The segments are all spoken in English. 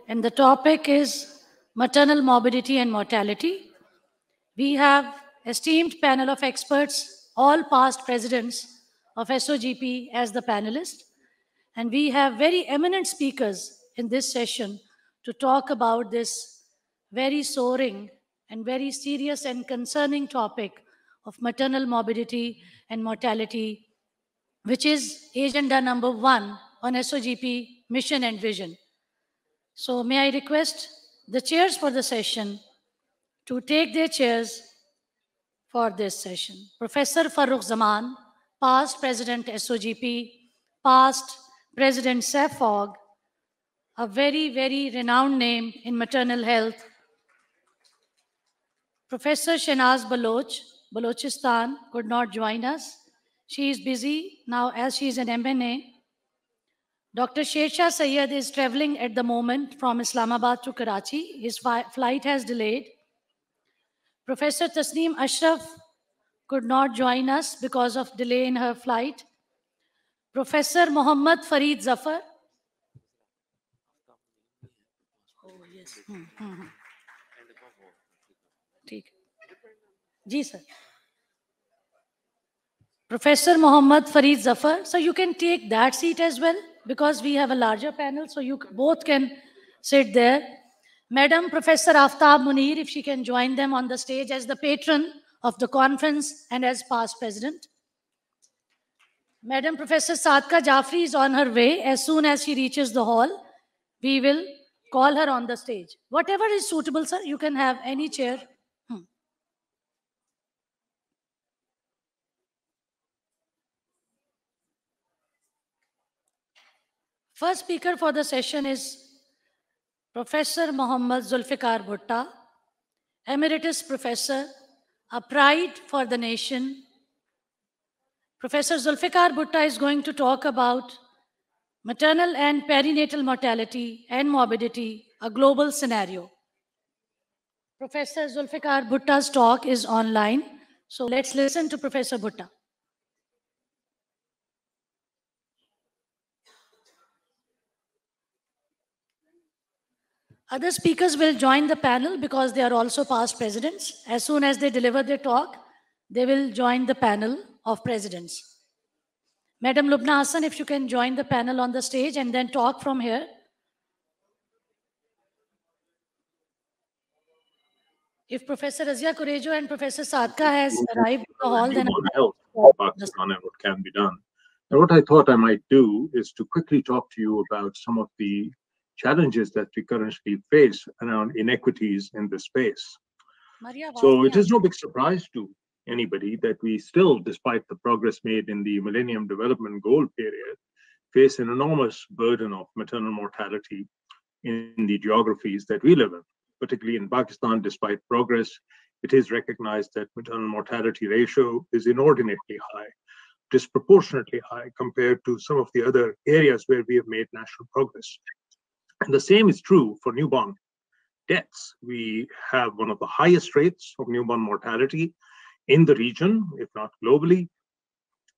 and the topic is maternal morbidity and mortality. We have esteemed panel of experts, all past presidents of SOGP as the panelists, and we have very eminent speakers in this session to talk about this very soaring and very serious and concerning topic of maternal morbidity and mortality, which is agenda number 1 on SOGP mission and vision. So may I request the chairs for the session to take their chairs for this session. Professor Farrukh Zaman, past President SOGP, past President SAFOG, a very, very renowned name in maternal health. Professor Shanaz Baloch, Balochistan, could not join us. She is busy now as she is an MNA. Dr. Shersha Sayyed is traveling at the moment from Islamabad to Karachi. His flight has delayed. Professor Tasneem Ashraf could not join us because of delay in her flight. Professor Muhammad Farid Zafar. Oh, yes. Ji, sir. Professor Muhammad Farid Zafar. So you can take that seat as well because we have a larger panel, so you both can sit there. Madam Professor Aftab Munir, if she can join them on the stage as the patron of the conference and as past president. Madam Professor Sadka Jafri is on her way. As soon as she reaches the hall, we will call her on the stage. Whatever is suitable, sir, you can have any chair. First speaker for the session is Professor Muhammad Zulfikar Bhutta, Emeritus Professor, a pride for the nation. Professor Zulfikar Bhutta is going to talk about maternal and perinatal mortality and morbidity, a global scenario. Professor Zulfikar Bhutta's talk is online, so let's listen to Professor Bhutta. Other speakers will join the panel because they are also past presidents. As soon as they deliver their talk, they will join the panel of presidents. Madam Lubna Hassan, if you can join the panel on the stage and then talk from here. If Professor Razia Kurejo and Professor Sadka has arrived in the hall, then health of Pakistan and what can be done. And what I thought I might do is to quickly talk to you about some of the challenges that we currently face around inequities in this space. So it is no big surprise to anybody that we still, despite the progress made in the Millennium Development Goal period, face an enormous burden of maternal mortality in the geographies that we live in. Particularly in Pakistan, despite progress, it is recognized that maternal mortality ratio is inordinately high, disproportionately high compared to some of the other areas where we have made national progress. And the same is true for newborn deaths. We have one of the highest rates of newborn mortality in the region, if not globally.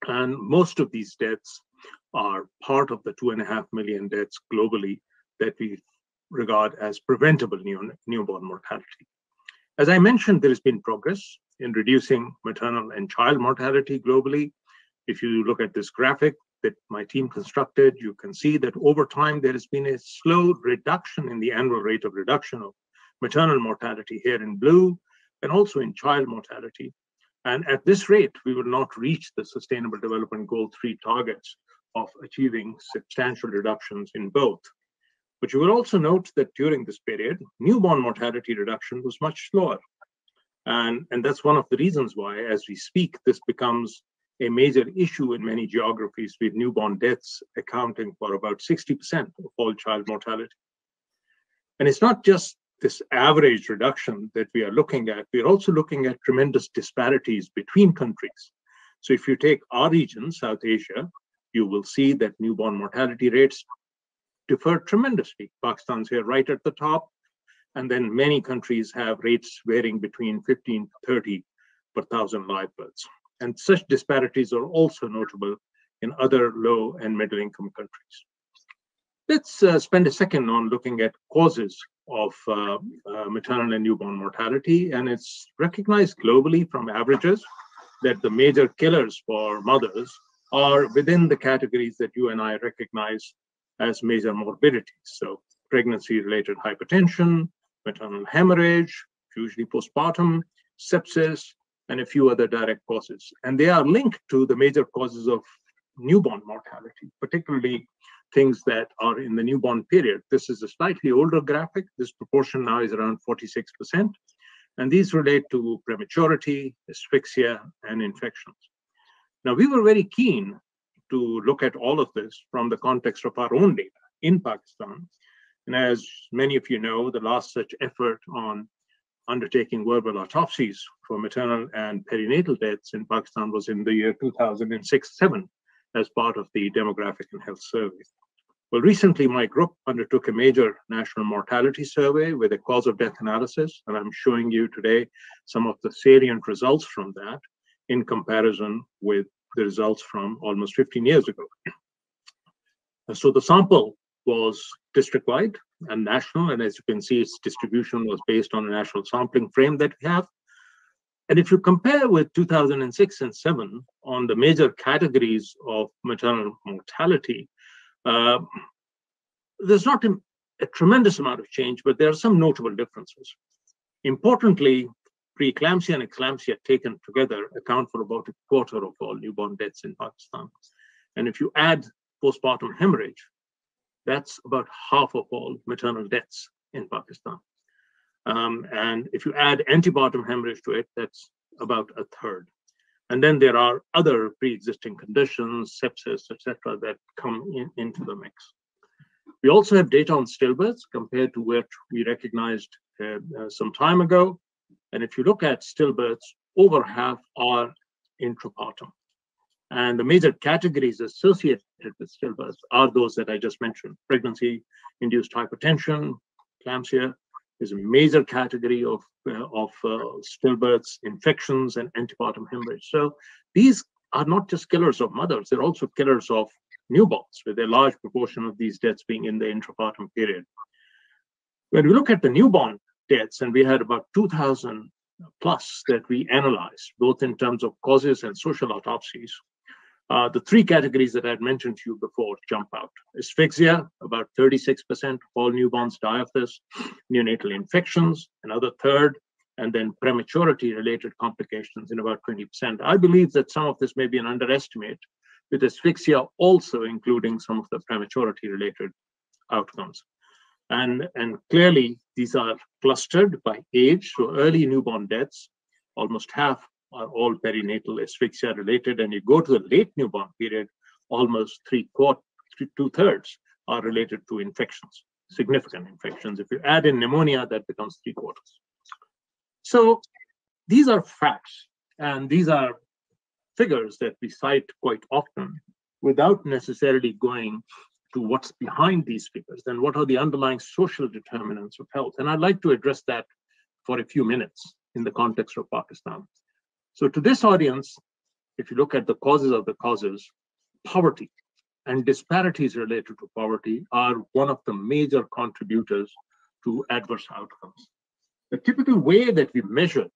And most of these deaths are part of the 2.5 million deaths globally that we regard as preventable newborn mortality. As I mentioned, there has been progress in reducing maternal and child mortality globally. If you look at this graphic that my team constructed, you can see that over time there has been a slow reduction in the annual rate of reduction of maternal mortality here in blue, and also in child mortality. And at this rate, we will not reach the Sustainable Development Goal 3 targets of achieving substantial reductions in both. But you will also note that during this period, newborn mortality reduction was much slower. And that's one of the reasons why, as we speak, this becomes a major issue in many geographies, with newborn deaths accounting for about 60% of all child mortality. And it's not just this average reduction that we are looking at, we're also looking at tremendous disparities between countries. So if you take our region, South Asia, you will see that newborn mortality rates differ tremendously. Pakistan's here right at the top, and then many countries have rates varying between 15 to 30 per thousand live births. And such disparities are also notable in other low and middle income countries. Let's spend a second on looking at causes of maternal and newborn mortality. And it's recognized globally from averages that the major killers for mothers are within the categories that you and I recognize as major morbidities. So pregnancy-related hypertension, maternal hemorrhage, usually postpartum, sepsis, and a few other direct causes. And they are linked to the major causes of newborn mortality, particularly things that are in the newborn period. This is a slightly older graphic. This proportion now is around 46%. And these relate to prematurity, asphyxia, and infections. Now, we were very keen to look at all of this from the context of our own data in Pakistan. And as many of you know, the last such effort on undertaking verbal autopsies for maternal and perinatal deaths in Pakistan was in the year 2006-7 as part of the Demographic and Health Survey. Well, recently, my group undertook a major national mortality survey with a cause of death analysis, and I'm showing you today some of the salient results from that in comparison with the results from almost 15 years ago. So the sample was district-wide and national, and as you can see, its distribution was based on a national sampling frame that we have. And if you compare with 2006 and 7 on the major categories of maternal mortality, there's not a tremendous amount of change, but there are some notable differences. Importantly, preeclampsia and eclampsia taken together account for about a quarter of all newborn deaths in Pakistan. And if you add postpartum hemorrhage, that's about half of all maternal deaths in Pakistan. And if you add antepartum hemorrhage to it, that's about a third. And then there are other pre-existing conditions, sepsis, etc., that come into the mix. We also have data on stillbirths compared to what we recognized some time ago. And if you look at stillbirths, over half are intrapartum. And the major categories associated with stillbirths are those that I just mentioned. Pregnancy-induced hypertension, eclampsia is a major category of stillbirths, infections, and antepartum hemorrhage. So these are not just killers of mothers, they're also killers of newborns, with a large proportion of these deaths being in the intrapartum period. When we look at the newborn deaths, and we had about 2,000 plus that we analyzed, both in terms of causes and social autopsies, the three categories that I had mentioned to you before jump out. Asphyxia, about 36% of all newborns die of this. Neonatal infections, another third. And then prematurity-related complications in about 20%. I believe that some of this may be an underestimate, with asphyxia also including some of the prematurity-related outcomes. And clearly, these are clustered by age. So early newborn deaths, almost half are all perinatal asphyxia related. And you go to the late newborn period, almost two-thirds are related to infections, significant infections. If you add in pneumonia, that becomes 3/4. So these are facts, and these are figures that we cite quite often without necessarily going to what's behind these figures and what are the underlying social determinants of health. And I'd like to address that for a few minutes in the context of Pakistan. So to this audience, if you look at the causes of the causes, poverty and disparities related to poverty are one of the major contributors to adverse outcomes. The typical way that we measure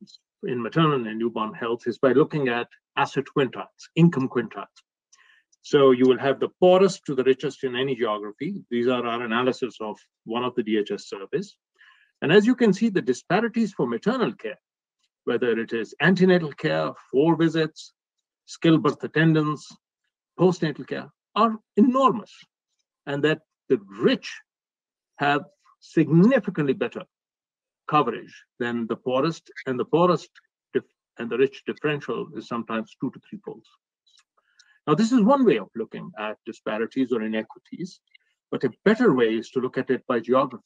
this in maternal and newborn health is by looking at asset quintiles, income quintiles. So you will have the poorest to the richest in any geography. These are our analysis of one of the DHS surveys. And as you can see, the disparities for maternal care, whether it is antenatal care, 4 visits, skilled birth attendance, postnatal care, are enormous. And that the rich have significantly better coverage than the poorest, and the poorest and the rich differential is sometimes 2 to 3-fold. Now, this is one way of looking at disparities or inequities, but a better way is to look at it by geography.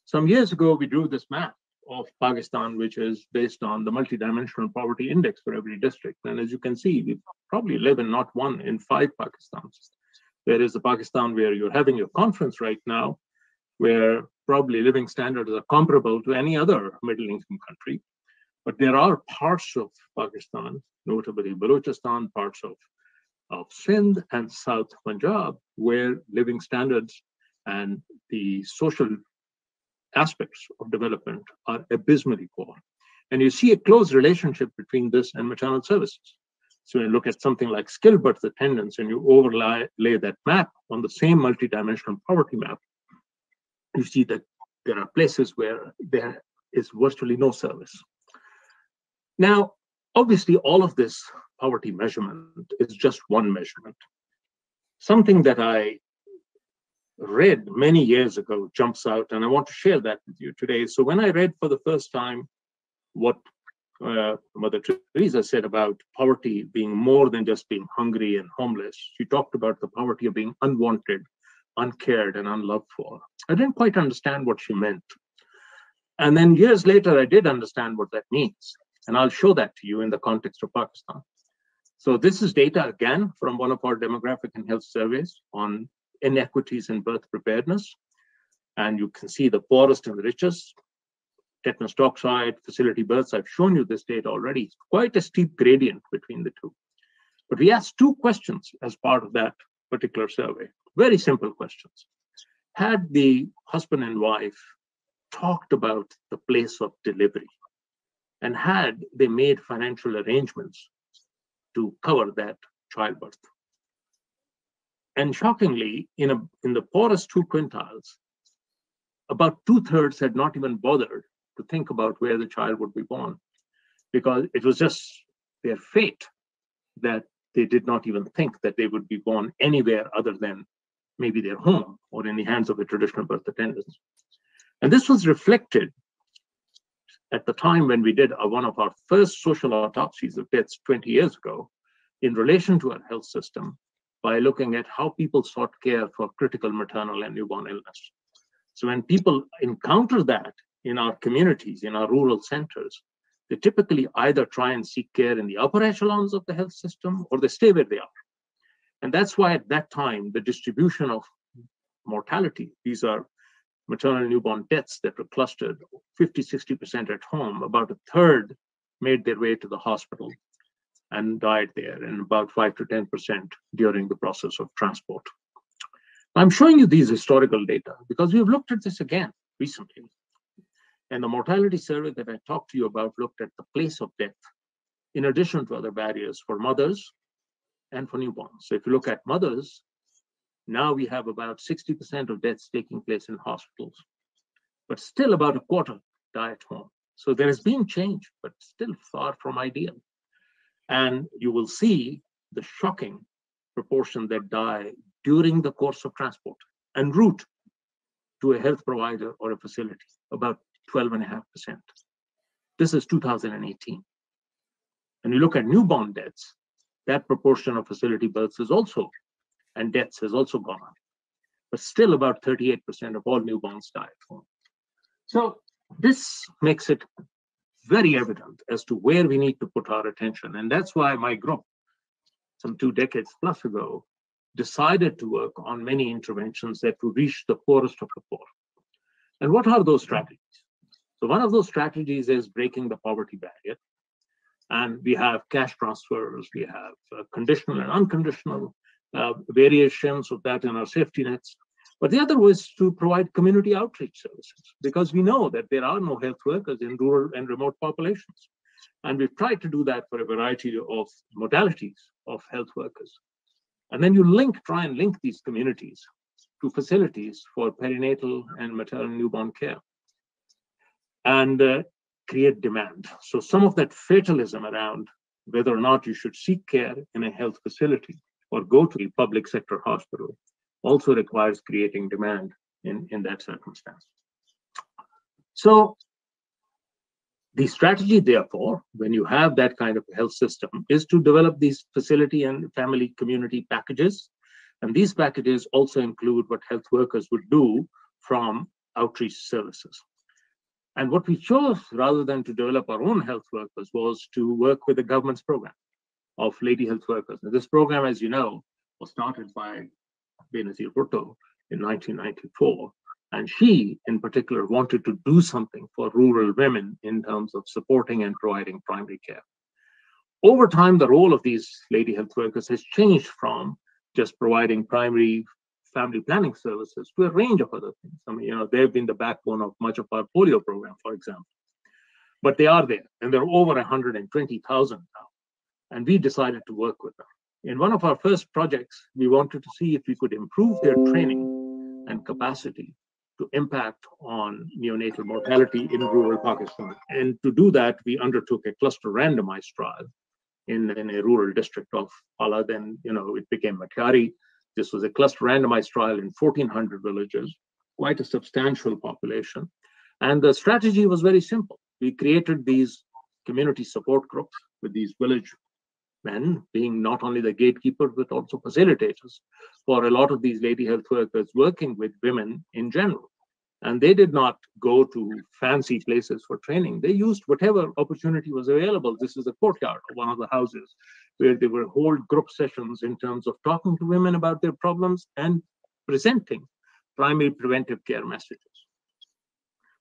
Some years ago, we drew this map of Pakistan, which is based on the multidimensional poverty index for every district. And as you can see, we probably live in not 1 in 5 Pakistans. There is the Pakistan where you're having your conference right now, where probably living standards are comparable to any other middle-income country. But there are parts of Pakistan, notably Balochistan, parts of of Sindh and South Punjab, where living standards and the social aspects of development are abysmally poor. And you see a close relationship between this and maternal services. So you look at something like skilled birth attendance and you overlay that map on the same multidimensional poverty map, you see that there are places where there is virtually no service. Now, obviously, all of this poverty measurement is just one measurement. Something that I read many years ago jumps out, and I want to share that with you today. So when I read for the first time what Mother Teresa said about poverty being more than just being hungry and homeless, she talked about the poverty of being unwanted, uncared, and unloved for. I didn't quite understand what she meant. And then years later, I did understand what that means. And I'll show that to you in the context of Pakistan. So this is data, again, from one of our demographic and health surveys on inequities in birth preparedness. And you can see the poorest and the richest, tetanus toxoid, facility births. I've shown you this data already. It's quite a steep gradient between the two. But we asked two questions as part of that particular survey. Very simple questions. Had the husband and wife talked about the place of delivery? And had they made financial arrangements to cover that childbirth? And shockingly, in the poorest two quintiles, about 2/3 had not even bothered to think about where the child would be born, because it was just their fate that they did not even think that they would be born anywhere other than maybe their home or in the hands of a traditional birth attendant. And this was reflected at the time when we did one of our first social autopsies of deaths 20 years ago in relation to our health system by looking at how people sought care for critical maternal and newborn illness. So when people encounter that in our communities, in our rural centers, they typically either try and seek care in the upper echelons of the health system or they stay where they are. And that's why at that time, the distribution of mortality, these are maternal and newborn deaths that were clustered 50-60% at home, about 1/3 made their way to the hospital and died there, and about 5 to 10% during the process of transport. I'm showing you these historical data because we've looked at this again recently. And the mortality survey that I talked to you about looked at the place of death, in addition to other barriers for mothers and for newborns. So if you look at mothers, now we have about 60% of deaths taking place in hospitals, but still about 1/4 die at home. So there has been change, but still far from ideal. And you will see the shocking proportion that die during the course of transport en route to a health provider or a facility, about 12.5%. This is 2018. And you look at newborn deaths, that proportion of facility births is also, and deaths has also gone up. But still about 38% of all newborns die at home. So this makes it very evident as to where we need to put our attention. And that's why my group, some 2 decades plus ago, decided to work on many interventions that would reach the poorest of the poor. And what are those strategies? So one of those strategies is breaking the poverty barrier. And we have cash transfers, we have conditional and unconditional variations of that in our safety nets. But the other was to provide community outreach services, because we know that there are no health workers in rural and remote populations. And we've tried to do that for a variety of modalities of health workers. And then you try and link these communities to facilities for perinatal and maternal newborn care and create demand. So some of that fatalism around whether or not you should seek care in a health facility or go to a public sector hospital also requires creating demand in that circumstance. So the strategy, therefore, when you have that kind of health system, is to develop these facility and family community packages. And these packages also include what health workers would do from outreach services. And what we chose, rather than to develop our own health workers, was to work with the government's program of lady health workers. Now, this program, as you know, was started by Benazir Bhutto in 1994. And she, in particular, wanted to do something for rural women in terms of supporting and providing primary care. Over time, the role of these lady health workers has changed from just providing primary family planning services to a range of other things. I mean, they've been the backbone of much of our polio program, for example. But they are there, and there are over 120,000 now. And we decided to work with them. In one of our first projects, we wanted to see if we could improve their training and capacity to impact on neonatal mortality in rural Pakistan. And to do that, we undertook a cluster randomized trial in a rural district of Pala. Then, it became Matiari. This was a cluster randomized trial in 1,400 villages, quite a substantial population. And the strategy was very simple. We created these community support groups with these village men being not only the gatekeepers, but also facilitators for a lot of these lady health workers working with women in general. And they did not go to fancy places for training. They used whatever opportunity was available. This is the courtyard of one of the houses where they would hold group sessions in terms of talking to women about their problems and presenting primary preventive care messages.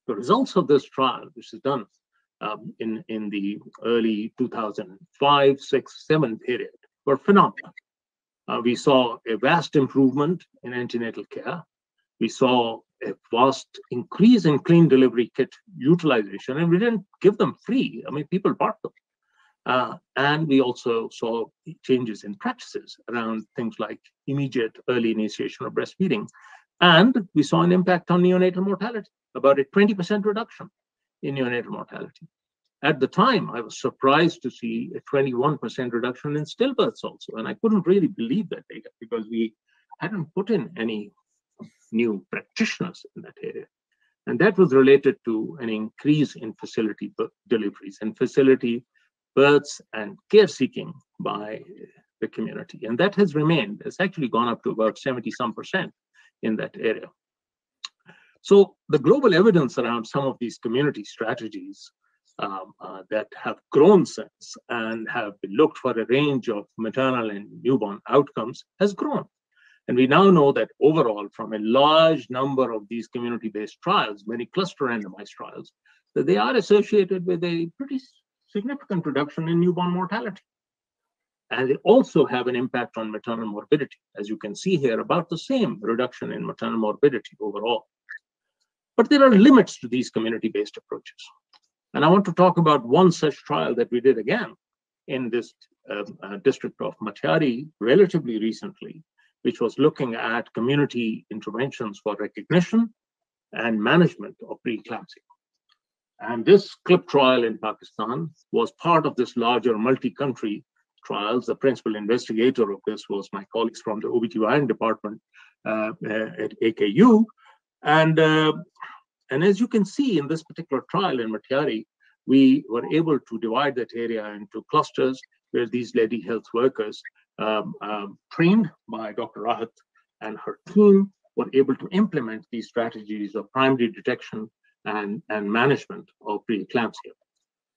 The results of this trial, which is done in the early 2005, 6, 7 period, were phenomenal. We saw a vast improvement in antenatal care. We saw a vast increase in clean delivery kit utilization, and we didn't give them free. I mean, people bought them. And we also saw changes in practices around things like immediate early initiation of breastfeeding. And we saw an impact on neonatal mortality, about a 20% reduction in neonatal mortality. At the time, I was surprised to see a 21% reduction in stillbirths also. And I couldn't really believe that data because we hadn't put in any new practitioners in that area. And that was related to an increase in facility deliveries and facility births and care seeking by the community. And that has remained. It's actually gone up to about 70-some% in that area. So the global evidence around some of these community strategies that have grown since and have been looked for a range of maternal and newborn outcomes has grown. And we now know that overall, from a large number of these community-based trials, many cluster randomized trials, that they are associated with a pretty significant reduction in newborn mortality. And they also have an impact on maternal morbidity. As you can see here, about the same reduction in maternal morbidity overall. But there are limits to these community-based approaches. And I want to talk about one such trial that we did again in this district of Matiari relatively recently, which was looking at community interventions for recognition and management of preeclampsia. And this CLIP trial in Pakistan was part of this larger multi-country trials. The principal investigator of this was my colleagues from the OBGYN department at AKU. And as you can see in this particular trial in Matiari, we were able to divide that area into clusters where these lady health workers trained by Dr. Rahat and her team were able to implement these strategies of primary detection and management of preeclampsia.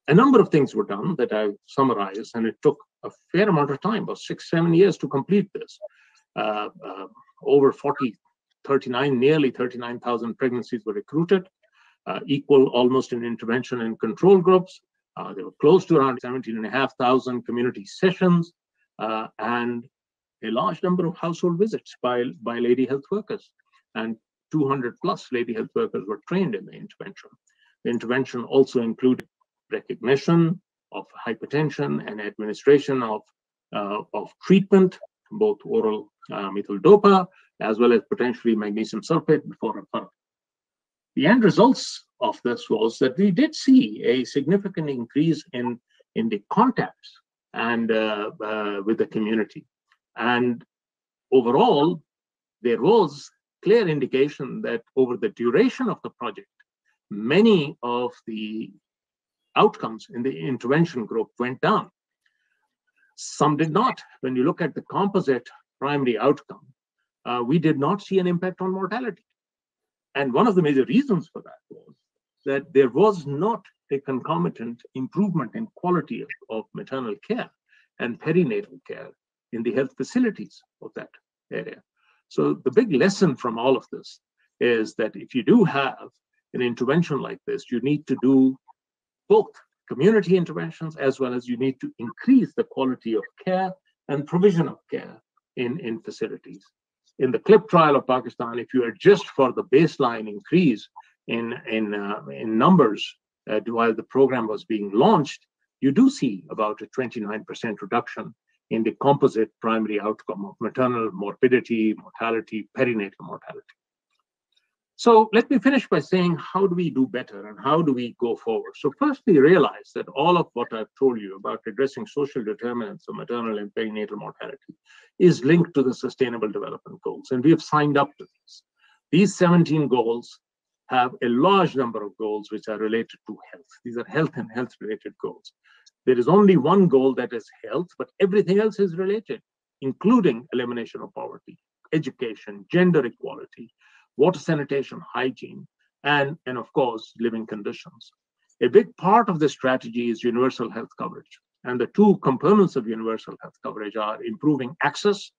A number of things were done that I summarized, and it took a fair amount of time, about 6-7 years to complete this. Over 39, nearly 39,000 pregnancies were recruited, equal almost in intervention and control groups. There were close to around 17,500 community sessions and a large number of household visits by lady health workers. And 200 plus lady health workers were trained in the intervention. The intervention also included recognition of hypertension and administration of treatment, both oral methyl-dopa, as well as potentially magnesium sulfate before referral. The end results of this was that we did see a significant increase in the contacts and with the community. And overall, there was clear indication that over the duration of the project, many of the outcomes in the intervention group went down. Some did not. When you look at the composite primary outcome, we did not see an impact on mortality. And one of the major reasons for that was that there was not a concomitant improvement in quality of maternal care and perinatal care in the health facilities of that area. So the big lesson from all of this is that if you do have an intervention like this, you need to do both community interventions, as well as you need to increase the quality of care and provision of care in facilities. In the CLIP trial of Pakistan, if you adjust for the baseline increase in numbers while the program was being launched, you do see about a 29% reduction in the composite primary outcome of maternal morbidity, mortality, perinatal mortality. So let me finish by saying, how do we do better and how do we go forward? So firstly, realize that all of what I've told you about addressing social determinants of maternal and perinatal mortality is linked to the Sustainable Development Goals, and we have signed up to these. These 17 goals have a large number of goals which are related to health. These are health and health-related goals. There is only one goal that is health, but everything else is related, including elimination of poverty, education, gender equality, water sanitation, hygiene, and of course, living conditions. A big part of the strategy is universal health coverage. And the two components of universal health coverage are improving access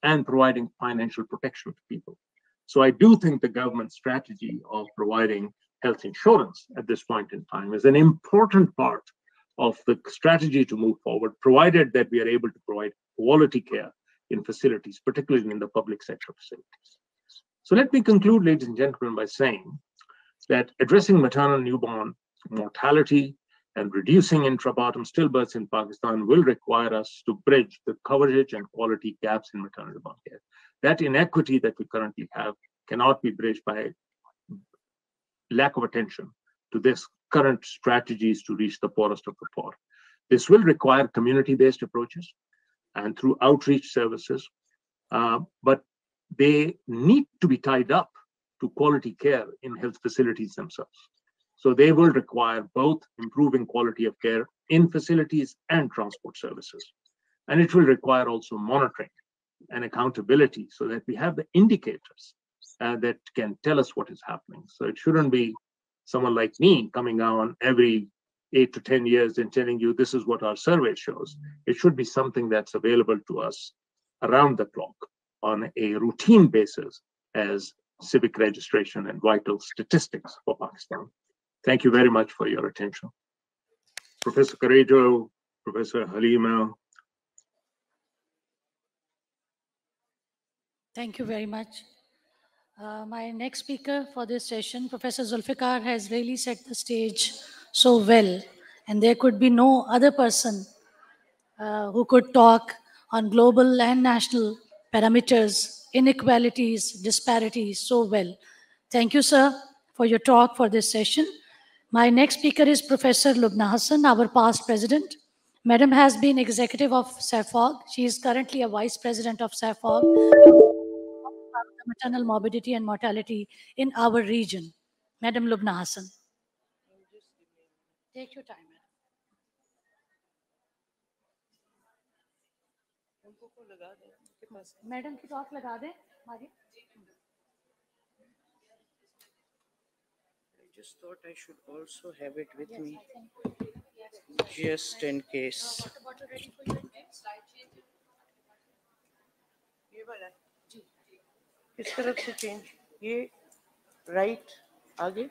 and providing financial protection to people. So I do think the government strategy of providing health insurance at this point in time is an important part of the strategy to move forward, provided that we are able to provide quality care in facilities, particularly in the public sector facilities. So let me conclude, ladies and gentlemen, by saying that addressing maternal newborn mortality and reducing intrapartum stillbirths in Pakistan will require us to bridge the coverage and quality gaps in maternal newborn care. That inequity that we currently have cannot be bridged by lack of attention to this current strategies to reach the poorest of the poor. This will require community-based approaches and through outreach services, but they need to be tied up to quality care in health facilities themselves. So they will require both improving quality of care in facilities and transport services. And it will require also monitoring and accountability so that we have the indicators that can tell us what is happening. So it shouldn't be someone like me coming on every 8 to 10 years and telling you this is what our survey shows. It should be something that's available to us around the clock on a routine basis as civic registration and vital statistics for Pakistan. Thank you very much for your attention. Professor Karejo, Professor Halima. Thank you very much. My next speaker for this session, Professor Zulfikar, has really set the stage so well, and there could be no other person who could talk on global and national parameters, inequalities, disparities so well. Thank you, sir, for your talk for this session. My next speaker is Professor Lubna Hassan, our past president. Madam has been executive of SAFOG. She is currently a vice president of SAFOG, maternal morbidity and mortality in our region. Madam Lubna Hassan. Take your time, madam. Madam की talk लगा दे, हमारी. I just thought I should also have it with me, just in case. Water bottle ready for you? ये वाला किस तरफ से change? ये right आगे.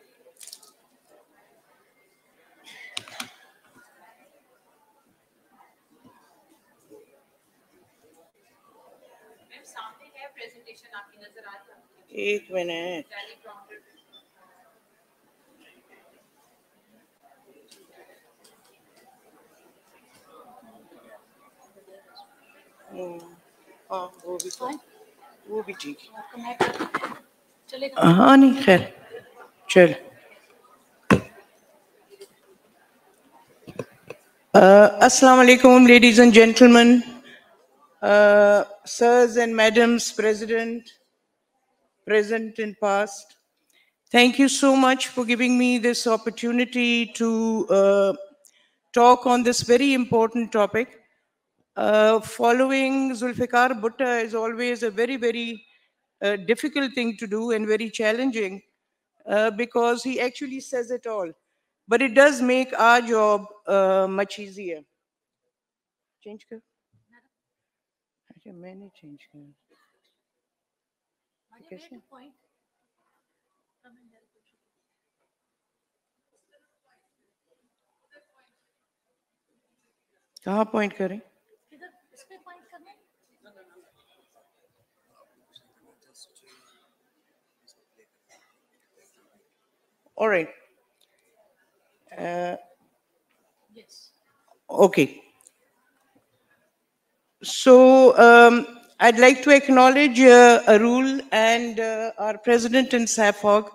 सामने है प्रेजेंटेशन आपकी नजर आ रही है? एक मिनट. हाँ वो भी ठीक है. हाँ नहीं खैर चल. Assalamu alaikum, ladies and gentlemen, sirs and madams, present and past. Thank you so much for giving me this opportunity to talk on this very important topic. Following Zulfikar Bhutta is always a very, very difficult thing to do and very challenging because he actually says it all. But it does make our job much easier. Change kar? अच्छा मैंने change किया. कैसे? कहाँ point करें? All right. Yes. Okay. So I'd like to acknowledge Arul and our president in SAFOG,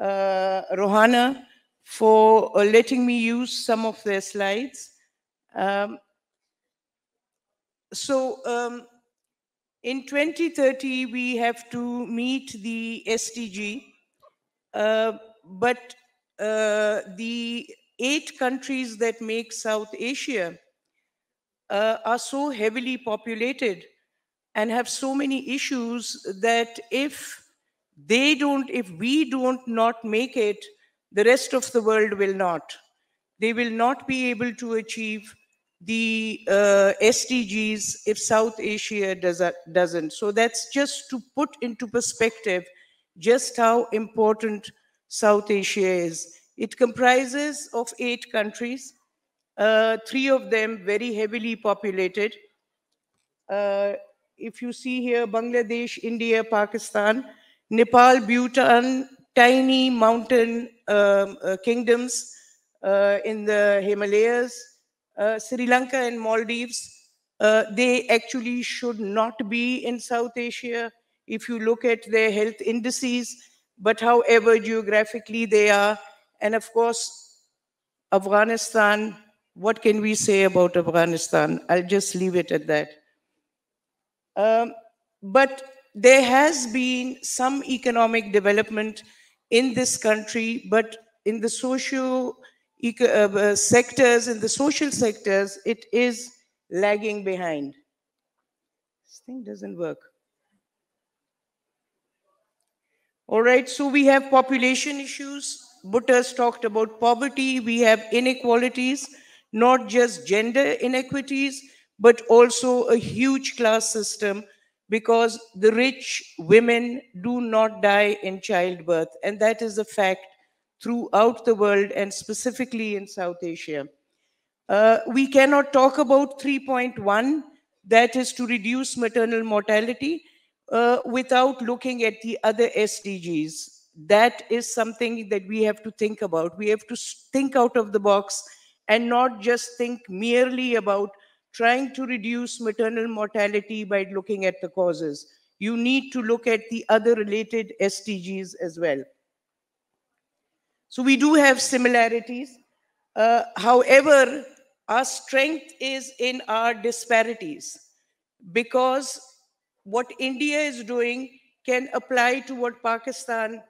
Rohana, for letting me use some of their slides. In 2030, we have to meet the SDG, but the 8 countries that make South Asia are so heavily populated and have so many issues that if we don't not make it, the rest of the world will not. They will not be able to achieve the SDGs if South Asia doesn't. So that's just to put into perspective just how important South Asia is. It comprises of 8 countries, 3 of them very heavily populated. If you see here, Bangladesh, India, Pakistan, Nepal, Bhutan, tiny mountain kingdoms in the Himalayas, Sri Lanka and Maldives, they actually should not be in South Asia if you look at their health indices, but however geographically they are. And of course, Afghanistan, what can we say about Afghanistan? I'll just leave it at that. But there has been some economic development in this country, but in the sectors, in the social sectors, it is lagging behind. This thing doesn't work. All right, so we have population issues. Bhuttas talked about poverty. We have inequalities, not just gender inequities, but also a huge class system, because the rich women do not die in childbirth. And that is a fact throughout the world and specifically in South Asia. We cannot talk about 3.1, that is to reduce maternal mortality, without looking at the other SDGs. That is something that we have to think about. We have to think out of the box and not just think merely about trying to reduce maternal mortality by looking at the causes. You need to look at the other related SDGs as well. So we do have similarities. However, our strength is in our disparities, because what India is doing can apply to what Pakistan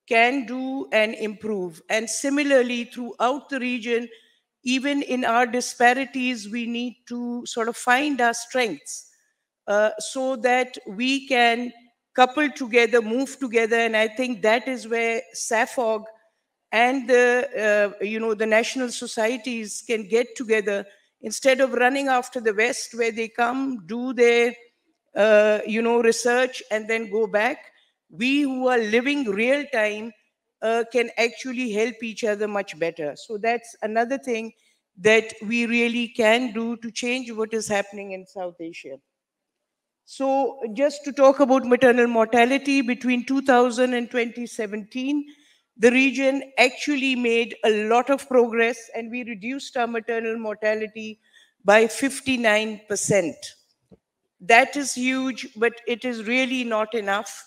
can do and improve. And similarly, throughout the region, even in our disparities, we need to sort of find our strengths so that we can couple together, move together. And I think that is where SAFOG and the national societies can get together instead of running after the West, where they come, do their research and then go back. We who are living real time can actually help each other much better. So that's another thing that we really can do to change what is happening in South Asia. So just to talk about maternal mortality, between 2000 and 2017, the region actually made a lot of progress, and we reduced our maternal mortality by 59%. That is huge, but it is really not enough.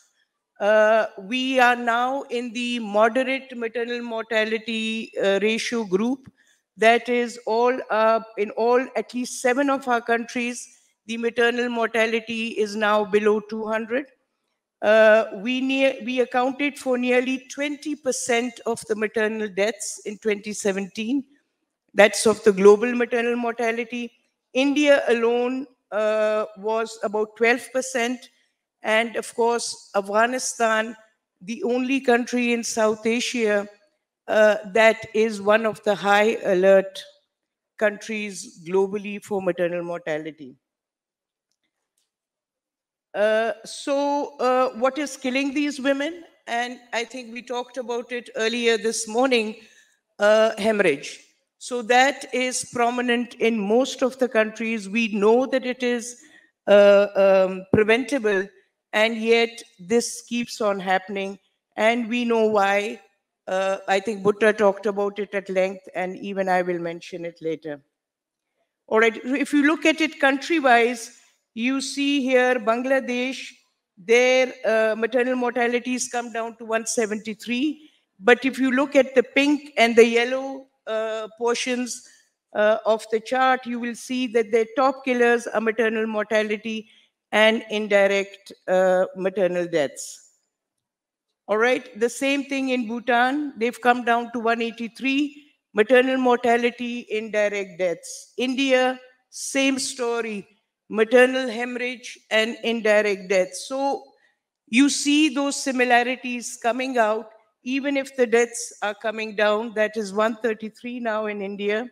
We are now in the moderate maternal mortality ratio group. That is at least 7 of our countries, the maternal mortality is now below 200. We accounted for nearly 20% of the maternal deaths in 2017. That's of the global maternal mortality. India alone was about 12%. And of course, Afghanistan, the only country in South Asia that is one of the high alert countries globally for maternal mortality. What is killing these women? And I think we talked about it earlier this morning, hemorrhage. So that is prominent in most of the countries. We know that it is preventable, and yet this keeps on happening. And we know why. I think Bhutta talked about it at length, and even I will mention it later. All right, if you look at it country-wise, you see here Bangladesh, their maternal mortalities come down to 173. But if you look at the pink and the yellow portions of the chart, you will see that their top killers are maternal mortality and indirect maternal deaths. All right, the same thing in Bhutan, they've come down to 183, maternal mortality, indirect deaths. India, same story, maternal hemorrhage and indirect deaths. So you see those similarities coming out, even if the deaths are coming down. That is 133 now in India.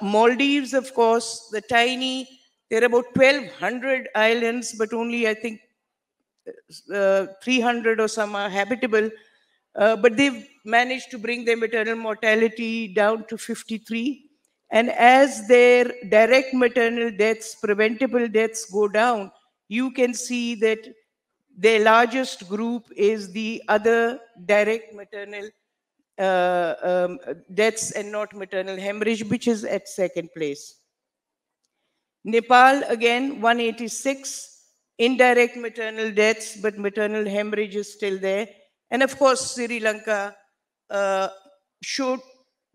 Maldives, of course, the tiny, there are about 1,200 islands, but only, I think, 300 or some are habitable, but they've managed to bring their maternal mortality down to 53. And as their direct maternal deaths, preventable deaths go down, you can see that their largest group is the other direct maternal deaths and not maternal hemorrhage, which is at second place. Nepal, again, 186. Indirect maternal deaths, but maternal hemorrhage is still there. And of course, Sri Lanka should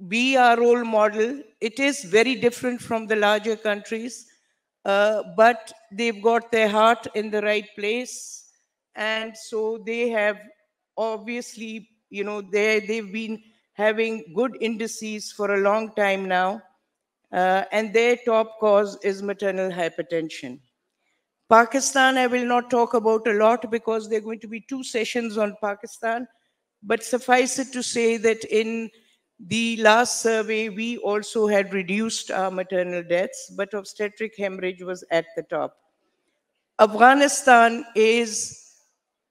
be our role model. It is very different from the larger countries, but they've got their heart in the right place. And so they have obviously, you know, they've been having good indices for a long time now. And their top cause is maternal hypertension. Pakistan, I will not talk about a lot because there are going to be 2 sessions on Pakistan. But suffice it to say that in the last survey, we also had reduced our maternal deaths, but obstetric hemorrhage was at the top. Afghanistan is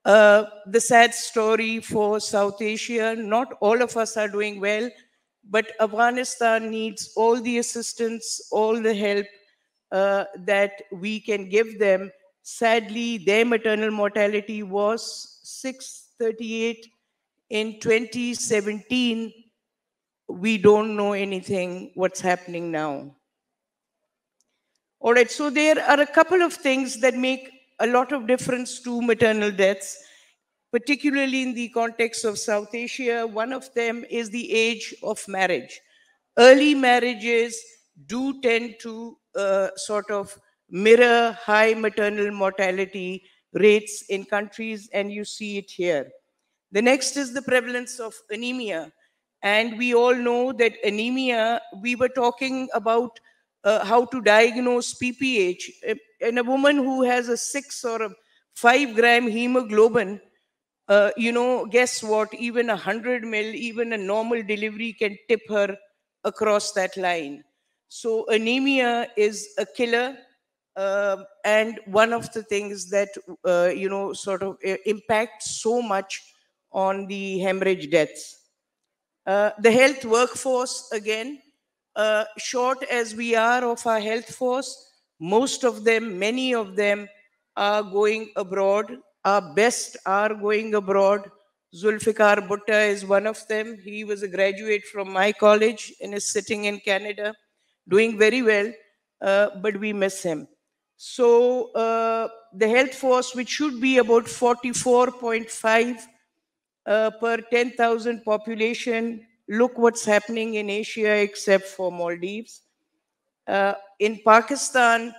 the sad story for South Asia. Not all of us are doing well, but Afghanistan needs all the assistance, all the help that we can give them. Sadly, their maternal mortality was 638 in 2017. We don't know anything what's happening now. All right, so there are a couple of things that make a lot of difference to maternal deaths, particularly in the context of South Asia. One of them is the age of marriage. Early marriages do tend to sort of mirror high maternal mortality rates in countries, and you see it here. The next is the prevalence of anemia. And we all know that anemia, we were talking about how to diagnose PPH. In a woman who has a 6 or a 5 gram hemoglobin, you know, guess what? Even 100 mil, even a normal delivery can tip her across that line. So anemia is a killer. And one of the things that, you know, sort of impacts so much on the hemorrhage deaths. The health workforce, again, short as we are of our health force, most of them, many of them are going abroad. Our best are going abroad. Zulfikar Bhutta is one of them. He was a graduate from my college and is sitting in Canada, doing very well, but we miss him. So the health force, which should be about 44.5 per 10,000 population, look what's happening in Asia except for Maldives. In Pakistan,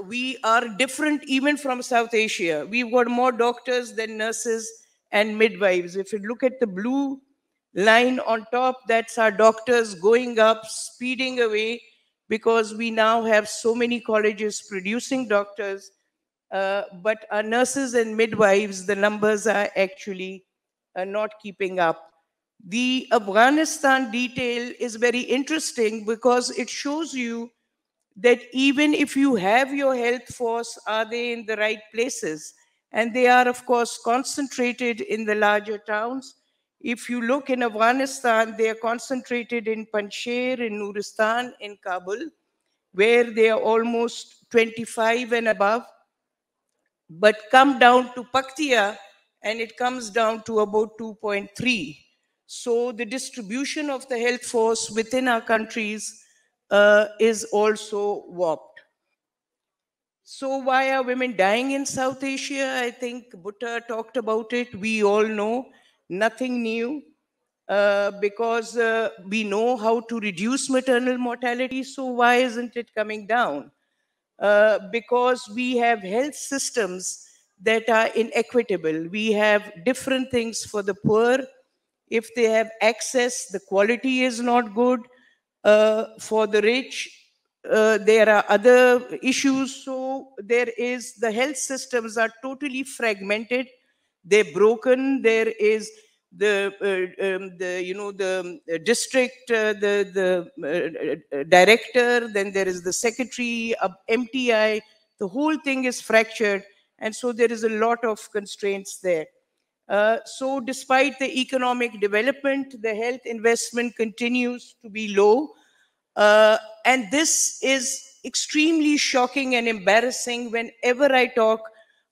we are different even from South Asia. We've got more doctors than nurses and midwives. If you look at the blue line on top, that's our doctors going up, speeding away, because we now have so many colleges producing doctors. But our nurses and midwives, the numbers are actually not keeping up. The Afghanistan detail is very interesting because it shows you that even if you have your health force, are they in the right places? And they are, of course, concentrated in the larger towns. If you look in Afghanistan, they are concentrated in Panjshir, in Nuristan, in Kabul, where they are almost 25 and above, but come down to Paktia and it comes down to about 2.3. So the distribution of the health force within our countries is also warped. So why are women dying in South Asia? I think Bhutta talked about it. We all know, nothing new, because we know how to reduce maternal mortality. So why isn't it coming down? Because we have health systems that are inequitable. We have different things for the poor. If they have access, the quality is not good. For the rich, there are other issues. So the health systems are totally fragmented. They're broken. There is the district, the director, then there is the secretary, MTI. The whole thing is fractured. And so there is a lot of constraints there. So despite the economic development, the health investment continues to be low. And this is extremely shocking and embarrassing whenever I talk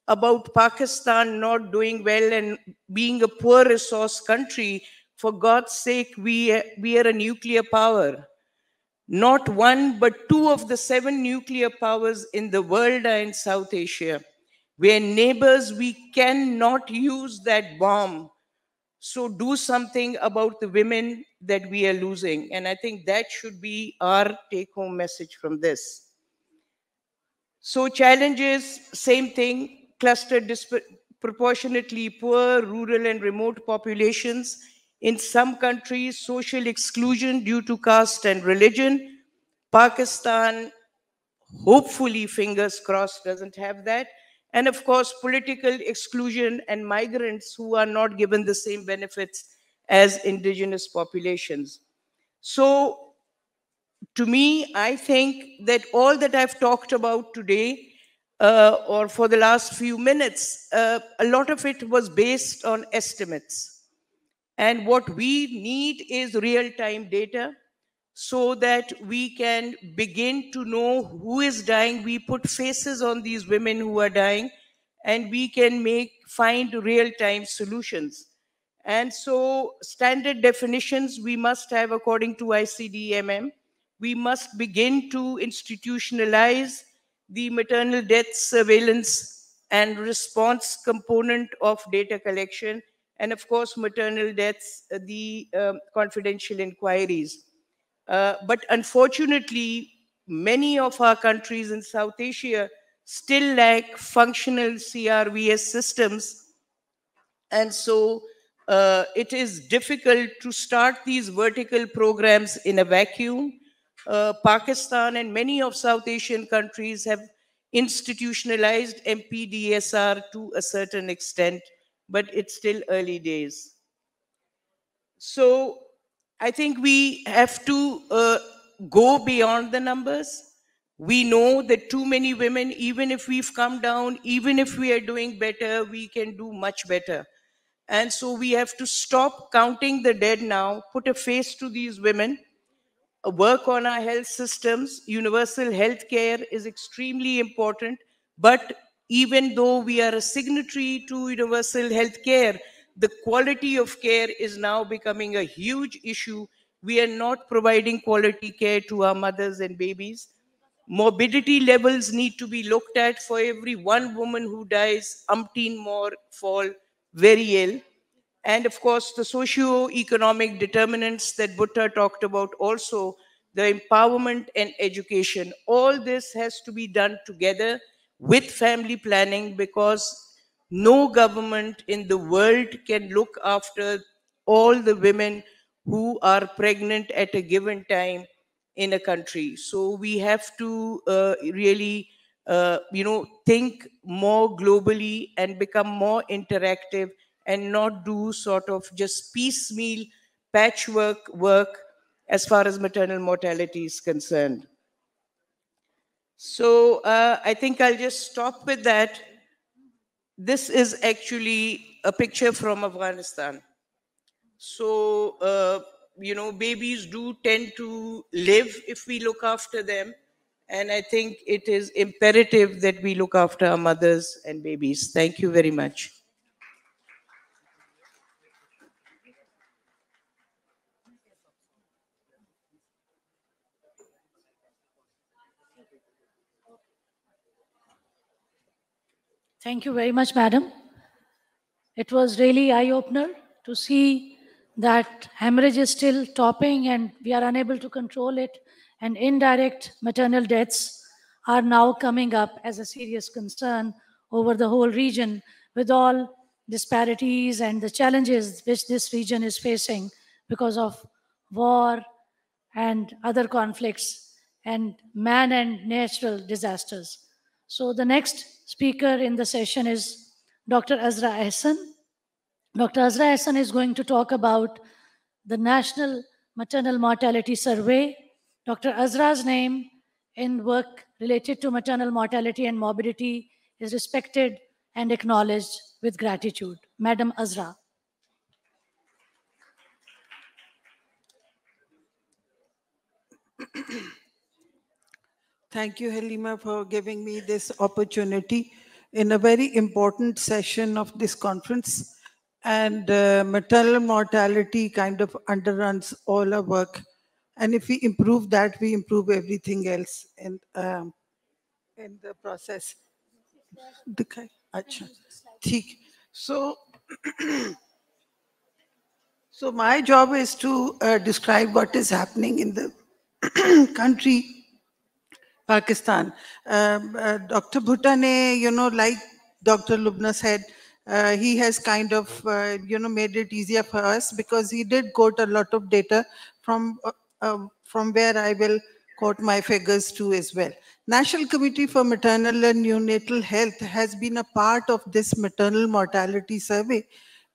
about Pakistan not doing well and being a poor resource country. For God's sake, we are a nuclear power. Not one, but 2 of the 7 nuclear powers in the world are in South Asia. We are neighbors. We cannot use that bomb. So do something about the women that we are losing. And I think that should be our take-home message from this. So challenges, same thing, clustered disproportionately poor, rural and remote populations. In some countries, social exclusion due to caste and religion. Pakistan, hopefully, fingers crossed, doesn't have that. And of course, political exclusion and migrants who are not given the same benefits as indigenous populations. So to me, I think that all that I've talked about today, or for the last few minutes, a lot of it was based on estimates. And what we need is real-time data so that we can begin to know who is dying. We put faces on these women who are dying, and we can find real-time solutions. And so standard definitions we must have according to ICD-MM. We must begin to institutionalize the maternal death surveillance and response component of data collection, and of course, maternal deaths, the confidential inquiries. But unfortunately, many of our countries in South Asia still lack functional CRVS systems. And so it is difficult to start these vertical programs in a vacuum. Pakistan and many of South Asian countries have institutionalized MPDSR to a certain extent, but it's still early days. So I think we have to go beyond the numbers. We know that too many women, even if we've come down, even if we are doing better, we can do much better. And so we have to stop counting the dead now, put a face to these women, work on our health systems. Universal health care is extremely important. But even though we are a signatory to universal health care, the quality of care is now becoming a huge issue. We are not providing quality care to our mothers and babies. Morbidity levels need to be looked at. For every one woman who dies, umpteen more fall very ill. And of course, the socio-economic determinants that Bhutta talked about also, the empowerment and education. All this has to be done together with family planning, because no government in the world can look after all the women who are pregnant at a given time in a country. So we have to really, think more globally and become more interactive and not do sort of just piecemeal patchwork work as far as maternal mortality is concerned. So I think I'll just stop with that. This is actually a picture from Afghanistan. So, babies do tend to live if we look after them. And I think it is imperative that we look after our mothers and babies. Thank you very much. Thank you very much, madam. It was really eye-opener to see that hemorrhage is still topping and we are unable to control it, and indirect maternal deaths are now coming up as a serious concern over the whole region, with all disparities and the challenges which this region is facing because of war and other conflicts and man and natural disasters. So the next speaker in the session is Dr. Azra Ahsan. Dr. Azra Ahsan is going to talk about the National Maternal Mortality Survey. Dr. Azra's name in work related to maternal mortality and morbidity is respected and acknowledged with gratitude. Madam Azra. Thank you, Halima, for giving me this opportunity in a very important session of this conference. And maternal mortality kind of underruns all our work. And if we improve that, we improve everything else in the process. So, so my job is to describe what is happening in the country Pakistan. Dr. Bhutta ne, like Dr. Lubna said, he has kind of, made it easier for us because he did quote a lot of data from where I will quote my figures too as well. National Committee for Maternal and Neonatal Health has been a part of this maternal mortality survey,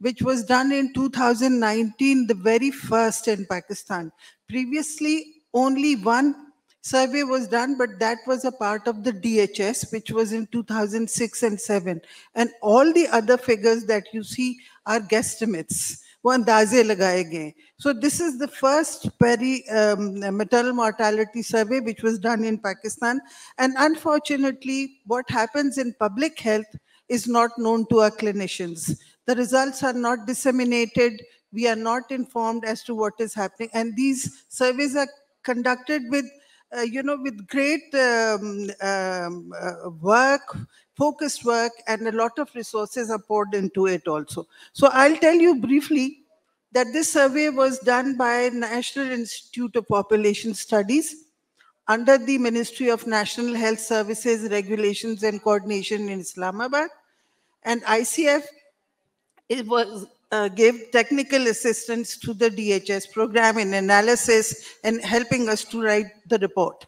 which was done in 2019, the very first in Pakistan. Previously, only one survey was done, but that was a part of the DHS, which was in 2006 and 7. And all the other figures that you see are guesstimates. So this is the first maternal mortality survey which was done in Pakistan. And unfortunately, what happens in public health is not known to our clinicians. The results are not disseminated. We are not informed as to what is happening. And these surveys are conducted with with great work, focused work, and a lot of resources are poured into it also. So I'll tell you briefly that this survey was done by National Institute of Population Studies under the Ministry of National Health Services, Regulations and Coordination in Islamabad. And ICF gave technical assistance to the DHS program in analysis and helping us to write the report.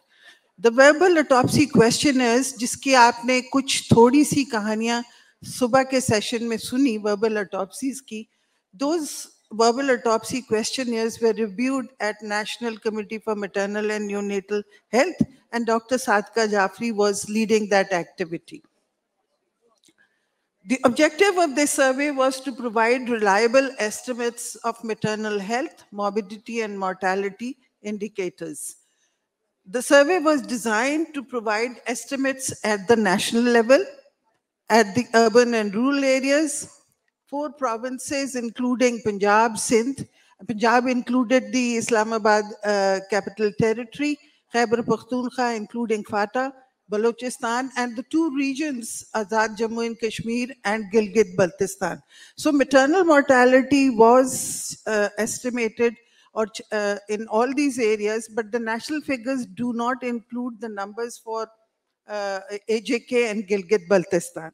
The verbal autopsy questionnaires, जिसकी आपने कुछ थोड़ी सी कहानियां सुबह के session में सुनी verbal autopsies की, those verbal autopsy questionnaires were reviewed at National Committee for Maternal and Neonatal Health, and Dr. Sadka Jafri was leading that activity. The objective of this survey was to provide reliable estimates of maternal health, morbidity, and mortality indicators. The survey was designed to provide estimates at the national level, at the urban and rural areas, 4 provinces including Punjab, Sindh. Punjab included the Islamabad Capital Territory, Khyber Pakhtunkhwa including FATA, Balochistan, and the 2 regions, Azad Jammu and Kashmir and Gilgit-Baltistan. So maternal mortality was estimated in all these areas, but the national figures do not include the numbers for AJK and Gilgit-Baltistan.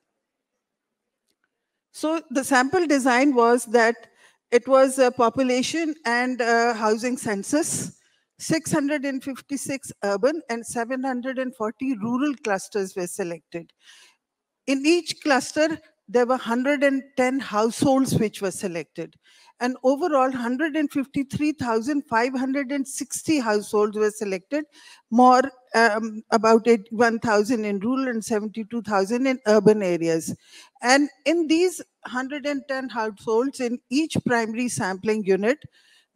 So the sample design was that it was a population and a housing census. 656 urban and 740 rural clusters were selected. In each cluster, there were 110 households which were selected. And overall, 153,560 households were selected, more about 1,000 in rural and 72,000 in urban areas. And in these 110 households, in each primary sampling unit,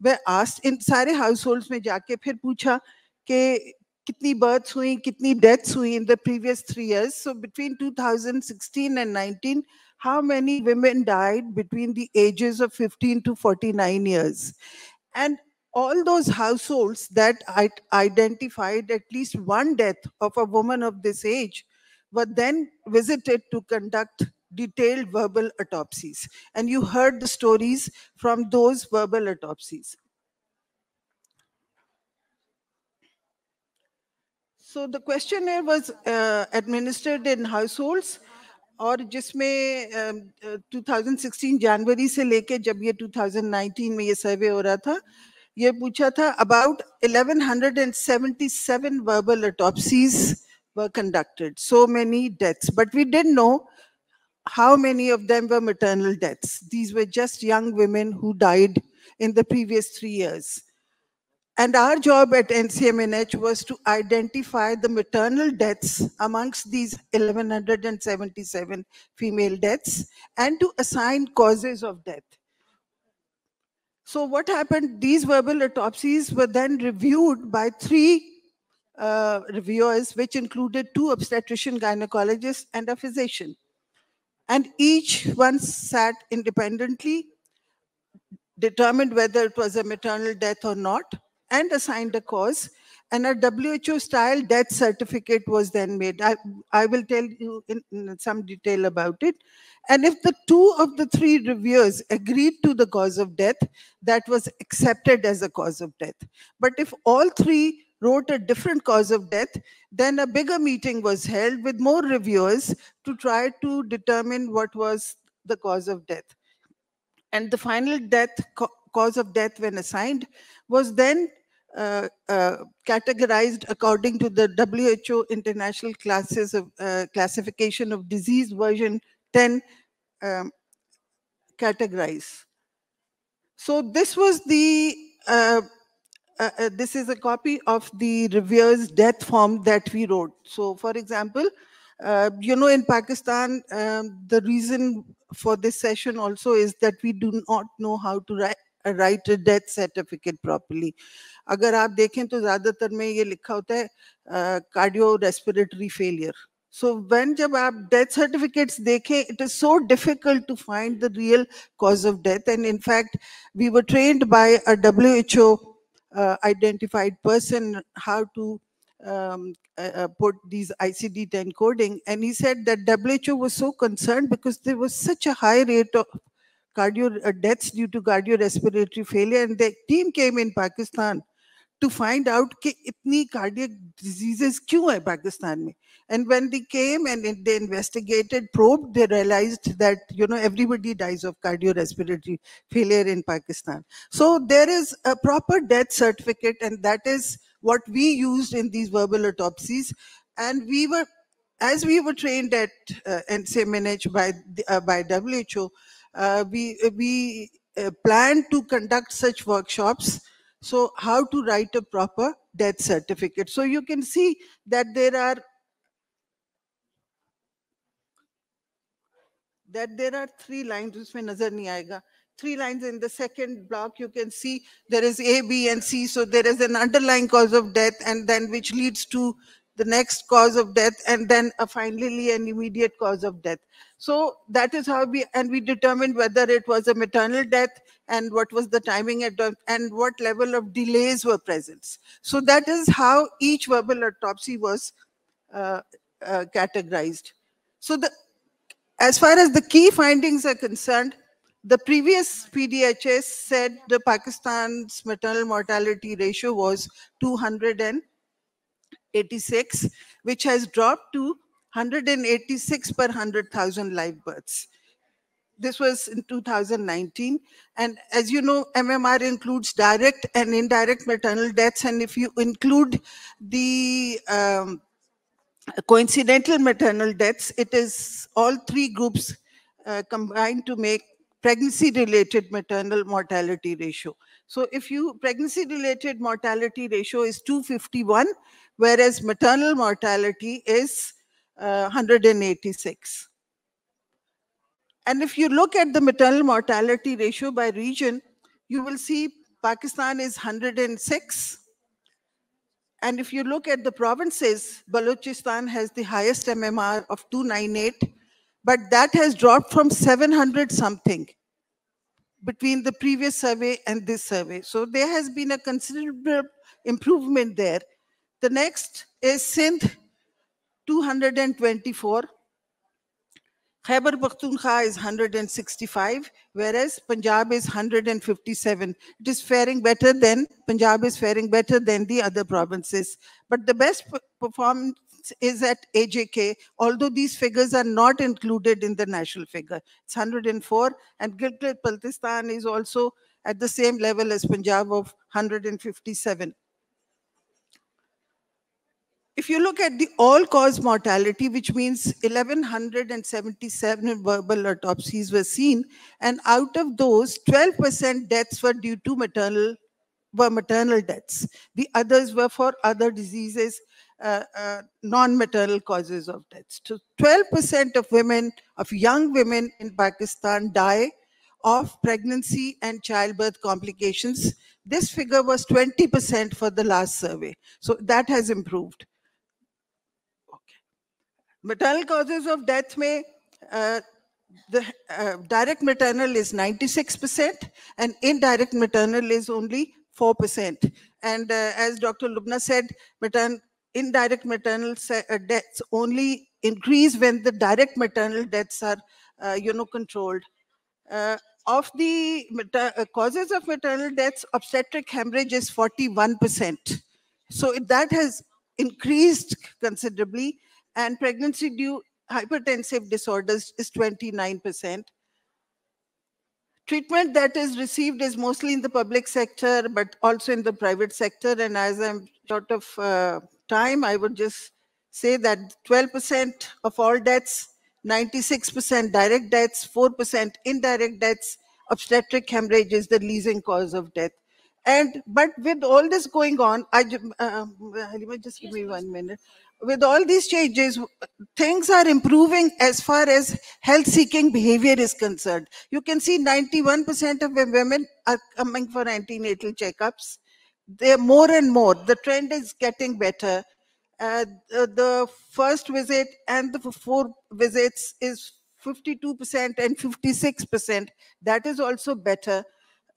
were asked, in सारे households में जाके फिर पूछा कि कितनी births हुई, कितनी deaths हुई in the previous 3 years. So between 2016 and 19, how many women died between the ages of 15 to 49 years? And all those households that identified at least one death of a woman of this age were then visited to conduct detailed verbal autopsies. And you heard the stories from those verbal autopsies. So the questionnaire was administered in households, और जिसमें 2016 जनवरी से लेके जब ये 2019 में ये सर्वे हो रहा था, ये पूछा था about 1177 verbal autopsies were conducted, so many deaths, but we didn't know how many of them were maternal deaths. These were just young women who died in the previous 3 years. And our job at NCMNH was to identify the maternal deaths amongst these 1177 female deaths and to assign causes of death. So what happened, these verbal autopsies were then reviewed by 3 reviewers, which included 2 obstetrician gynecologists and a physician. And each one sat independently, determined whether it was a maternal death or not, and assigned a cause, and a WHO-style death certificate was then made. I will tell you in some detail about it. And if the 2 of the 3 reviewers agreed to the cause of death, that was accepted as a cause of death. But if all 3 wrote a different cause of death, then a bigger meeting was held with more reviewers to try to determine what was the cause of death. And the final cause of death when assigned was then categorized according to the WHO International Classes of Classification of Disease version 10 categorized. So this was the this is a copy of the reviewer's death form that we wrote. So for example, you know, in Pakistan, the reason for this session also is that we do not know how to write a death certificate properly. अगर आप देखें तो ज़्यादातर में ये लिखा होता है cardiorespiratory failure. So when जब आप death certificates देखें, it is so difficult to find the real cause of death. And in fact, we were trained by a WHO identified person how to put these ICD-10 coding. And he said that WHO was so concerned because there was such a high rate of deaths due to cardiorespiratory failure. And the team came in Pakistan to find out कि इतनी cardiac diseases क्यों है पाकिस्तान में. And when they came and they investigated, probed, they realized that, you know, everybody dies of cardiorespiratory failure in Pakistan. So there is a proper death certificate, and that is what we used in these verbal autopsies. And we were, as we were trained at NCMNH by WHO, we planned to conduct such workshops. So how to write a proper death certificate. So you can see that there are 3 lines, usme nazar nahi aayega. 3 lines in the second block, you can see there is A, B, and C. So there is an underlying cause of death, and then which leads to the next cause of death, and then finally an immediate cause of death. So that is how we determined whether it was a maternal death and what was the timing and what level of delays were present. So that is how each verbal autopsy was categorized. So as far as the key findings are concerned, the previous PDHS said the Pakistan's maternal mortality ratio was 286, which has dropped to 186 per 100,000 live births. This was in 2019. And as you know, MMR includes direct and indirect maternal deaths. And if you include the coincidental maternal deaths, it is all 3 groups combined to make pregnancy-related maternal mortality ratio. So if pregnancy-related mortality ratio is 251, whereas maternal mortality is 186. And if you look at the maternal mortality ratio by region, you will see Pakistan is 106. And if you look at the provinces, Balochistan has the highest MMR of 298, but that has dropped from 700 something between the previous survey and this survey. So there has been a considerable improvement there. The next is Sindh, 224. Khyber Pakhtunkhwa is 165, whereas Punjab is 157. It is faring better than, Punjab is faring better than the other provinces. But the best performance is at AJK, although these figures are not included in the national figure. It's 104, and Gilgit-Baltistan is also at the same level as Punjab of 157. If you look at the all-cause mortality, which means 1,177 verbal autopsies were seen, and out of those, 12% deaths were due to maternal deaths. The others were for other diseases, non-maternal causes of deaths. So 12% of young women in Pakistan die of pregnancy and childbirth complications. This figure was 20% for the last survey. So that has improved. Maternal causes of death the direct maternal is 96% and indirect maternal is only 4%. And as Dr. Lubna said, indirect maternal deaths only increase when the direct maternal deaths are controlled. Of the causes of maternal deaths, obstetric hemorrhage is 41%. So that has increased considerably. And pregnancy-due hypertensive disorders is 29%. Treatment that is received is mostly in the public sector, but also in the private sector. And as I'm short of time, I would just say that 12% of all deaths, 96% direct deaths, 4% indirect deaths, obstetric hemorrhage is the leading cause of death. But with all this going on, Halima, just give me 1 minute. With all these changes, things are improving as far as health-seeking behavior is concerned. You can see 91% of women are coming for antenatal checkups. They're more and more. The trend is getting better. The first visit and the 4 visits is 52% and 56%. That is also better.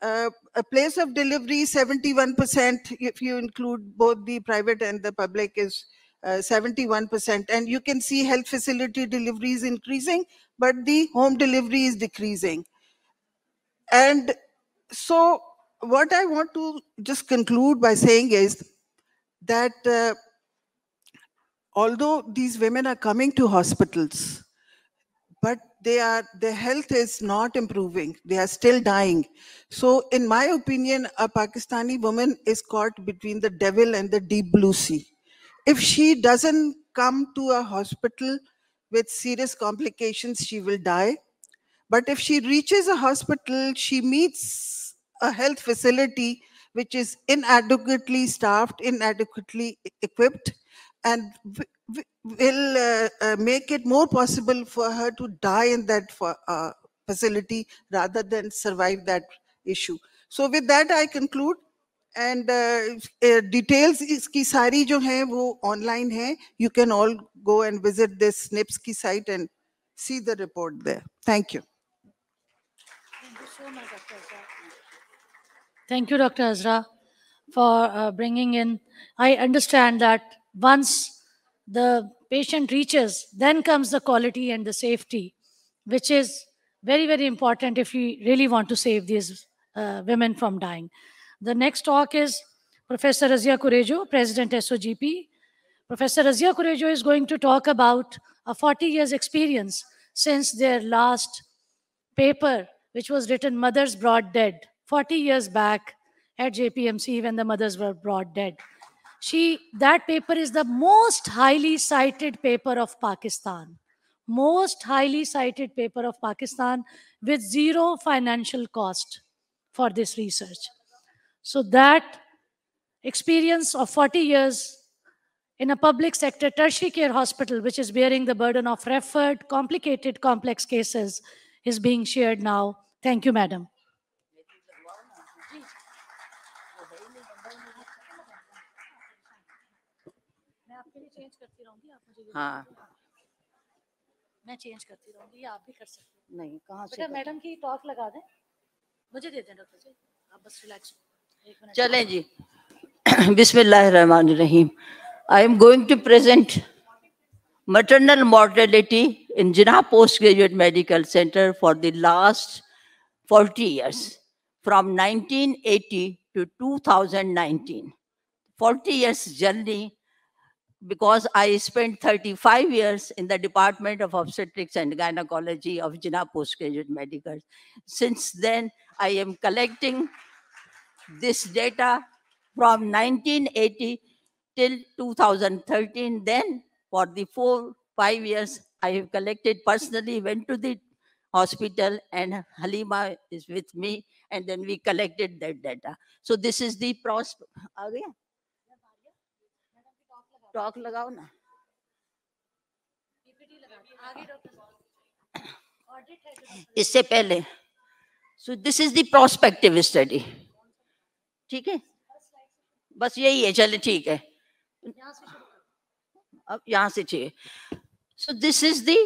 A place of delivery, 71%, if you include both the private and the public, is 71%. And you can see health facility delivery is increasing, but the home delivery is decreasing. And so what I want to just conclude by saying is that although these women are coming to hospitals, but their health is not improving. They are still dying. So in my opinion, a Pakistani woman is caught between the devil and the deep blue sea. If she doesn't come to a hospital with serious complications, she will die. But if she reaches a hospital, she meets a health facility which is inadequately staffed, inadequately equipped, and will make it more possible for her to die in that facility rather than survive that issue. So with that, I conclude. And details iski sari jo hai wo online hai. You can all go and visit this SNPS ki site and see the report there. Thank you. Thank you so much, Dr. Azra. Thank you, Dr. Azra, for bringing in. I understand that once the patient reaches, then comes the quality and the safety, which is very, very important if we really want to save these women from dying. The next talk is Professor Razia Kurejo, President SOGP. Professor Razia Kurejo is going to talk about a 40 years experience since their last paper, which was written Mothers Brought Dead, 40 years back at JPMC when the mothers were brought dead. That paper is the most highly cited paper of Pakistan. most highly cited paper of Pakistan with zero financial cost for this research. So that experience of 40 years in a public sector tertiary care hospital, which is bearing the burden of referred, complicated, complex cases, is being shared now. Thank you, Madam. हाँ मैं change करती रहूंगी, आप भी कर सकते हैं। नहीं कहाँ से बेटा मैडम की टॉक लगा दें, मुझे दे दें डॉक्टर जी, आप बस रिलैक्स एक मिनट। चलें जी। Bismillahirrahmanirrahim. I am going to present maternal mortality in Jinnah Postgraduate Medical Center for the last 40 years, from 1980 to 2019. 40 years journey, because I spent 35 years in the Department of Obstetrics and Gynecology of Jinnah Postgraduate Medical. Since then, I am collecting this data from 1980 till 2013. Then for the 4-5 years, I have collected personally, went to the hospital, and Halima is with me, and then we collected that data. So this is the prospect. Talk lagao na. इससे पहले. So this is the prospective study. ठीक है, बस यही है, चले ठीक है, अब यहाँ से चाहिए. So this is the,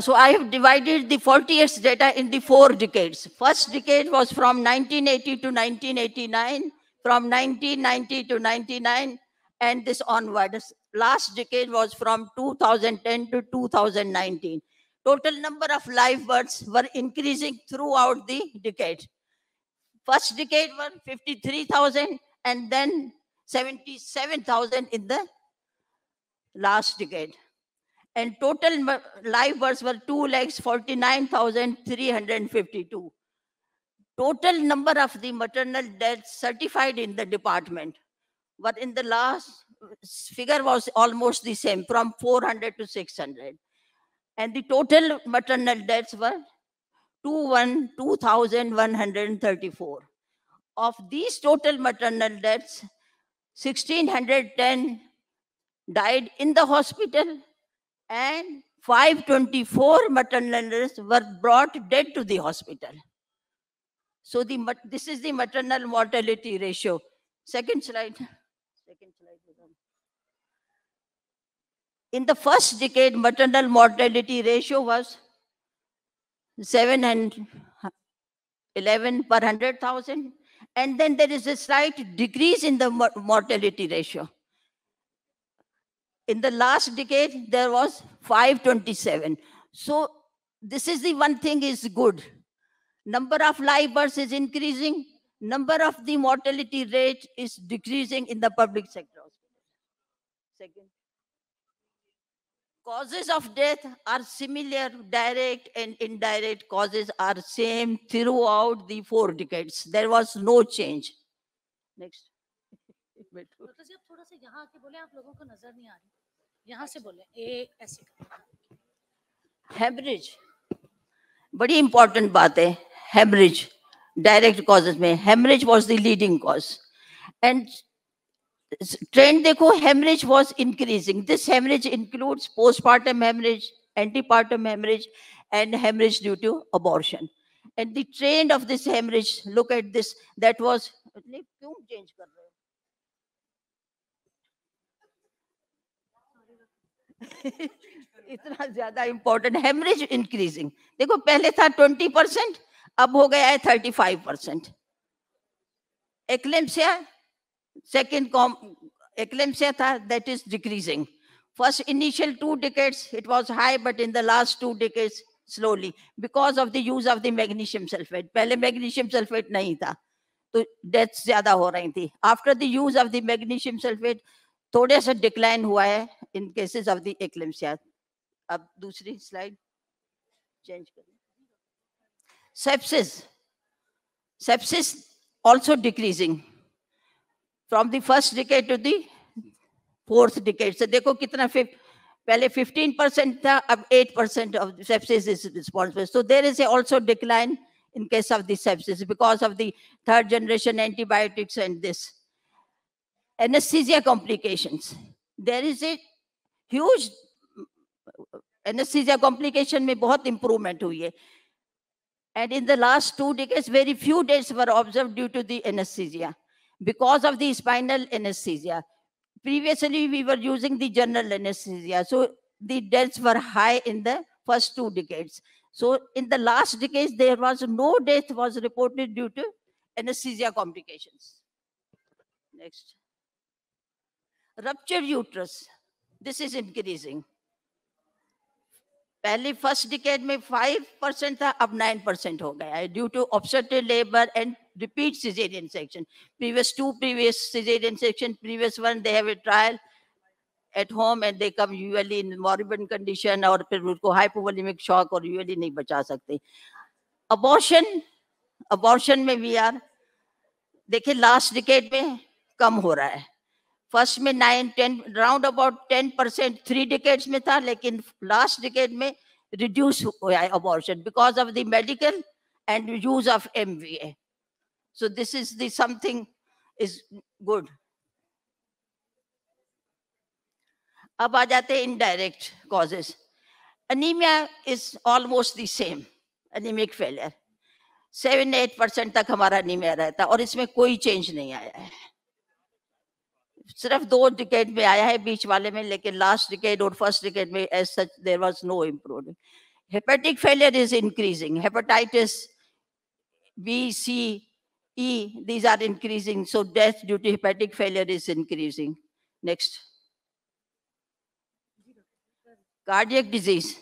so I have divided the 40 years data in the 4 decades. First decade was from 1980 to 1989, from 1990 to 99, and this onwards. Last decade was from 2010 to 2019. Total number of live births were increasing throughout the decade. First decade were 53,000 and then 77,000 in the last decade. And total live births were 2,49,352. Total number of the maternal deaths certified in the department, but in the last figure was almost the same, from 400 to 600. And the total maternal deaths were 2,134. Of these total maternal deaths, 1,610 died in the hospital, and 524 maternal deaths were brought dead to the hospital. So this is the maternal mortality ratio. Second slide. In the first decade, maternal mortality ratio was 711 per 100,000. And then there is a slight decrease in the mortality ratio. In the last decade, there was 527. So this is the one thing is good. Number of live births is increasing. Number of the mortality rate is decreasing in the public sector. Second. Causes of death are similar, direct and indirect causes are same throughout the 4 decades. There was no change. Next. Doctor ji आप थोड़ा सा यहाँ आके बोले, आप लोगों को नजर नहीं आ रही, यहाँ से बोले, ए ऐसे. Hemorrhage, बड़ी important बात है. Hemorrhage, direct causes में hemorrhage was the leading cause. And trend देखो, hemorrhage was increasing. This hemorrhage includes postpartum hemorrhage, antepartum hemorrhage, and hemorrhage due to abortion. And the trend of this hemorrhage, look at this, that was, क्यों change कर रहे हो? इतना ज्यादा important, hemorrhage increasing. देखो पहले था 20%, अब हो गया है 35%. Eclampsia, second eclampsia tha, that is decreasing. First initial 2 decades it was high, but in the last 2 decades slowly, because of the use of the magnesium sulfate. पहले magnesium sulfate नहीं था, तो deaths ज्यादा हो रही थी. After the use of the magnesium sulfate, थोड़े सा decline हुआ है in cases of the eclampsia. अब दूसरी slide change करें. Sepsis also decreasing from the first decade to the 4th decade. So देखो कितना पहले 15% था, अब 8% of sepsis is responsible. So there is also decline in case of the sepsis because of the third generation antibiotics and this. Anesthesia complications. There is a huge anesthesia complication में बहुत improvement हुई है. And in the last 2 decades, very few deaths were observed due to the anesthesia because of the spinal anesthesia. Previously, we were using the general anesthesia. So the deaths were high in the first 2 decades. So in the last decades, there was no death was reported due to anesthesia complications. Next. Ruptured uterus. This is increasing. पहले first decade में 5% था, अब 9% हो गया है due of obstetric labor and repeat cesarean section. Previous cesarean section, previous one they have a trial at home and they come usually in moribund condition और फिर उनको hypovolemic shock और usually नहीं बचा सकते. Abortion में भी यार देखिए लास्ट डिकेड में कम हो रहा है. फर्स्ट में 9-10 राउंड अबाउट 10% 3 डिकेड्स में था, लेकिन लास्ट डिकेड में रिड्यूस हुआ है abortion because of the medical and use of MVA. So this is the something is good. अब आ जाते हैं indirect causes. Anaemia is almost the same. Anaemic failure 7-8% तक हमारा अनीमिया रहता है और इसमें कोई चेंज नहीं आया है. सिर्फ 2 डिकेड में आया है बीच वाले में, लेकिन लास्ट डिकेड और फर्स्ट डिकेड में as such there was no improvement. Hepatic failure is increasing. Hepatitis B, C, E, these are increasing. So death due to hepatic failure is increasing. Next. Cardiac disease.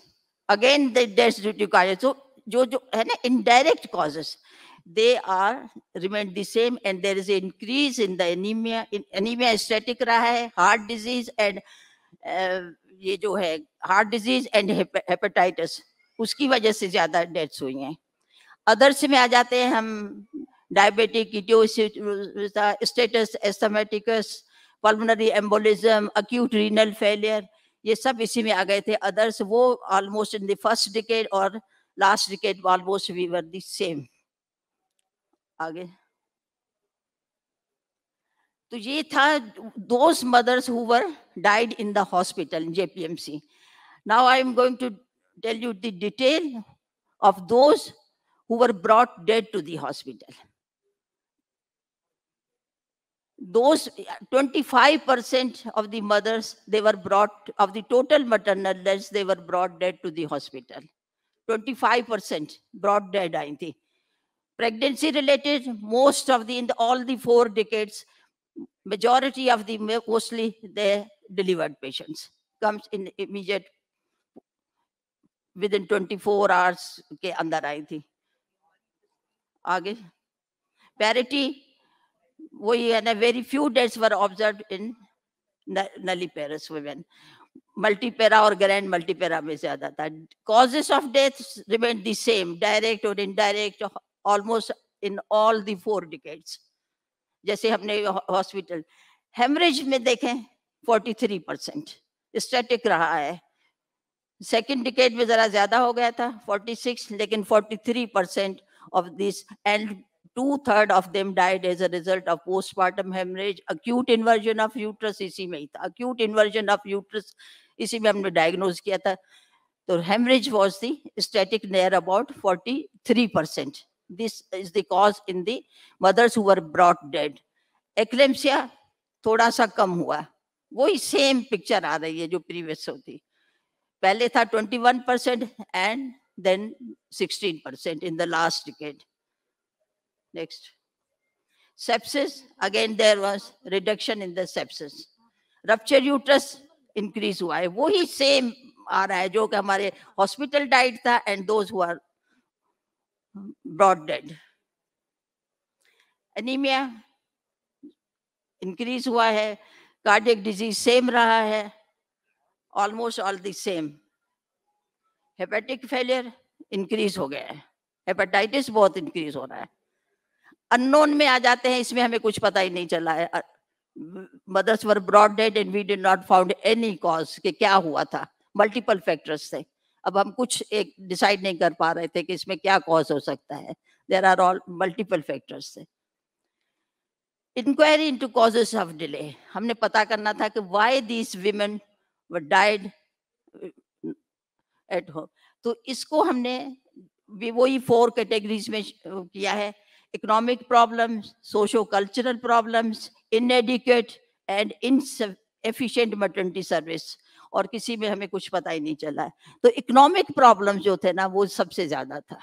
Again, the deaths due to cardiac. So जो है ना indirect causes, they are remain the same, and there is an increase in the anemia. Anemia static रहा है, heart disease and ये जो है heart disease and hepatitis, उसकी वजह से ज्यादा deaths हुई हैं. अदर्स में आ जाते हैं हम. Diabetic status asthmaticus, pulmonary embolism, acute renal failure, ये सब इसी में आ गए थे. अदर्स वो almost in the first decade और last decade almost we were the same. आगे तो ये था those mothers who were died in the hospital in JPMC. Now I am going to tell you the detail of those who were brought dead to the hospital. Those 25% of the mothers, they were brought, of the total maternal deaths, they were brought dead to the hospital. 25% brought dead, I think. Pregnancy related, most of the, in all the 4 decades, majority of the, mostly they delivered patients, comes in immediate, within 24 hours के अंदर आई थी. आगे parity वही है ना, very few deaths were observed in nulliparous women. Multipara और grand multipara में ज्यादा था. Causes of death remained the same, direct or indirect, almost in all the 4 decades. जैसे हमने हॉस्पिटल हेमरेज में देखें 43% स्टैटिक रहा है. सेकेंड डिकेड में जरा ज्यादा हो गया था 46, लेकिन 43% of this, and 2/3 of them died as a result of postpartum hemorrhage. Acute inversion of uterus इसी में ही था. Acute inversion of uterus इसी में हमने diagnose किया था. तो hemorrhage was the static near about 43%. This is the cause in the mothers who were brought dead. Eclampsia थोड़ा सा कम हुआ. वही same picture आ रही है जो previous होती. पहले था 21% and then 16% in the last decade. Next. Sepsis, again there was reduction in the sepsis. Rupture uterus increase हुआ है. वही same आ रहा है जो कि हमारे hospital died था and those who are brought dead. Anemia increase हुआ है. Cardiac disease same रहा है. Almost all the same. Hepatic failure increase हो गया है. हेपेटाइटिस बहुत इंक्रीज हो रहा है. अननोन में आ जाते हैं, इसमें हमें कुछ पता ही नहीं चला है. mothers were brought dead and we did not found any cause कि क्या हुआ था. Multiple factors थे. अब हम कुछ एक डिसाइड नहीं कर पा रहे थे कि इसमें क्या कॉज हो सकता है. There are all multiple factors थे. Inquiry into causes of delay. हमने पता करना था कि why these women were died at home. तो इसको हमने वही 4 कैटेगरीज में किया है. Economic problems, socio-cultural problems, inadequate and insufficient maternity service. और किसी में हमें कुछ पता ही नहीं चला है. तो इकोनॉमिक प्रॉब्लम्स जो थे ना वो सबसे ज्यादा था.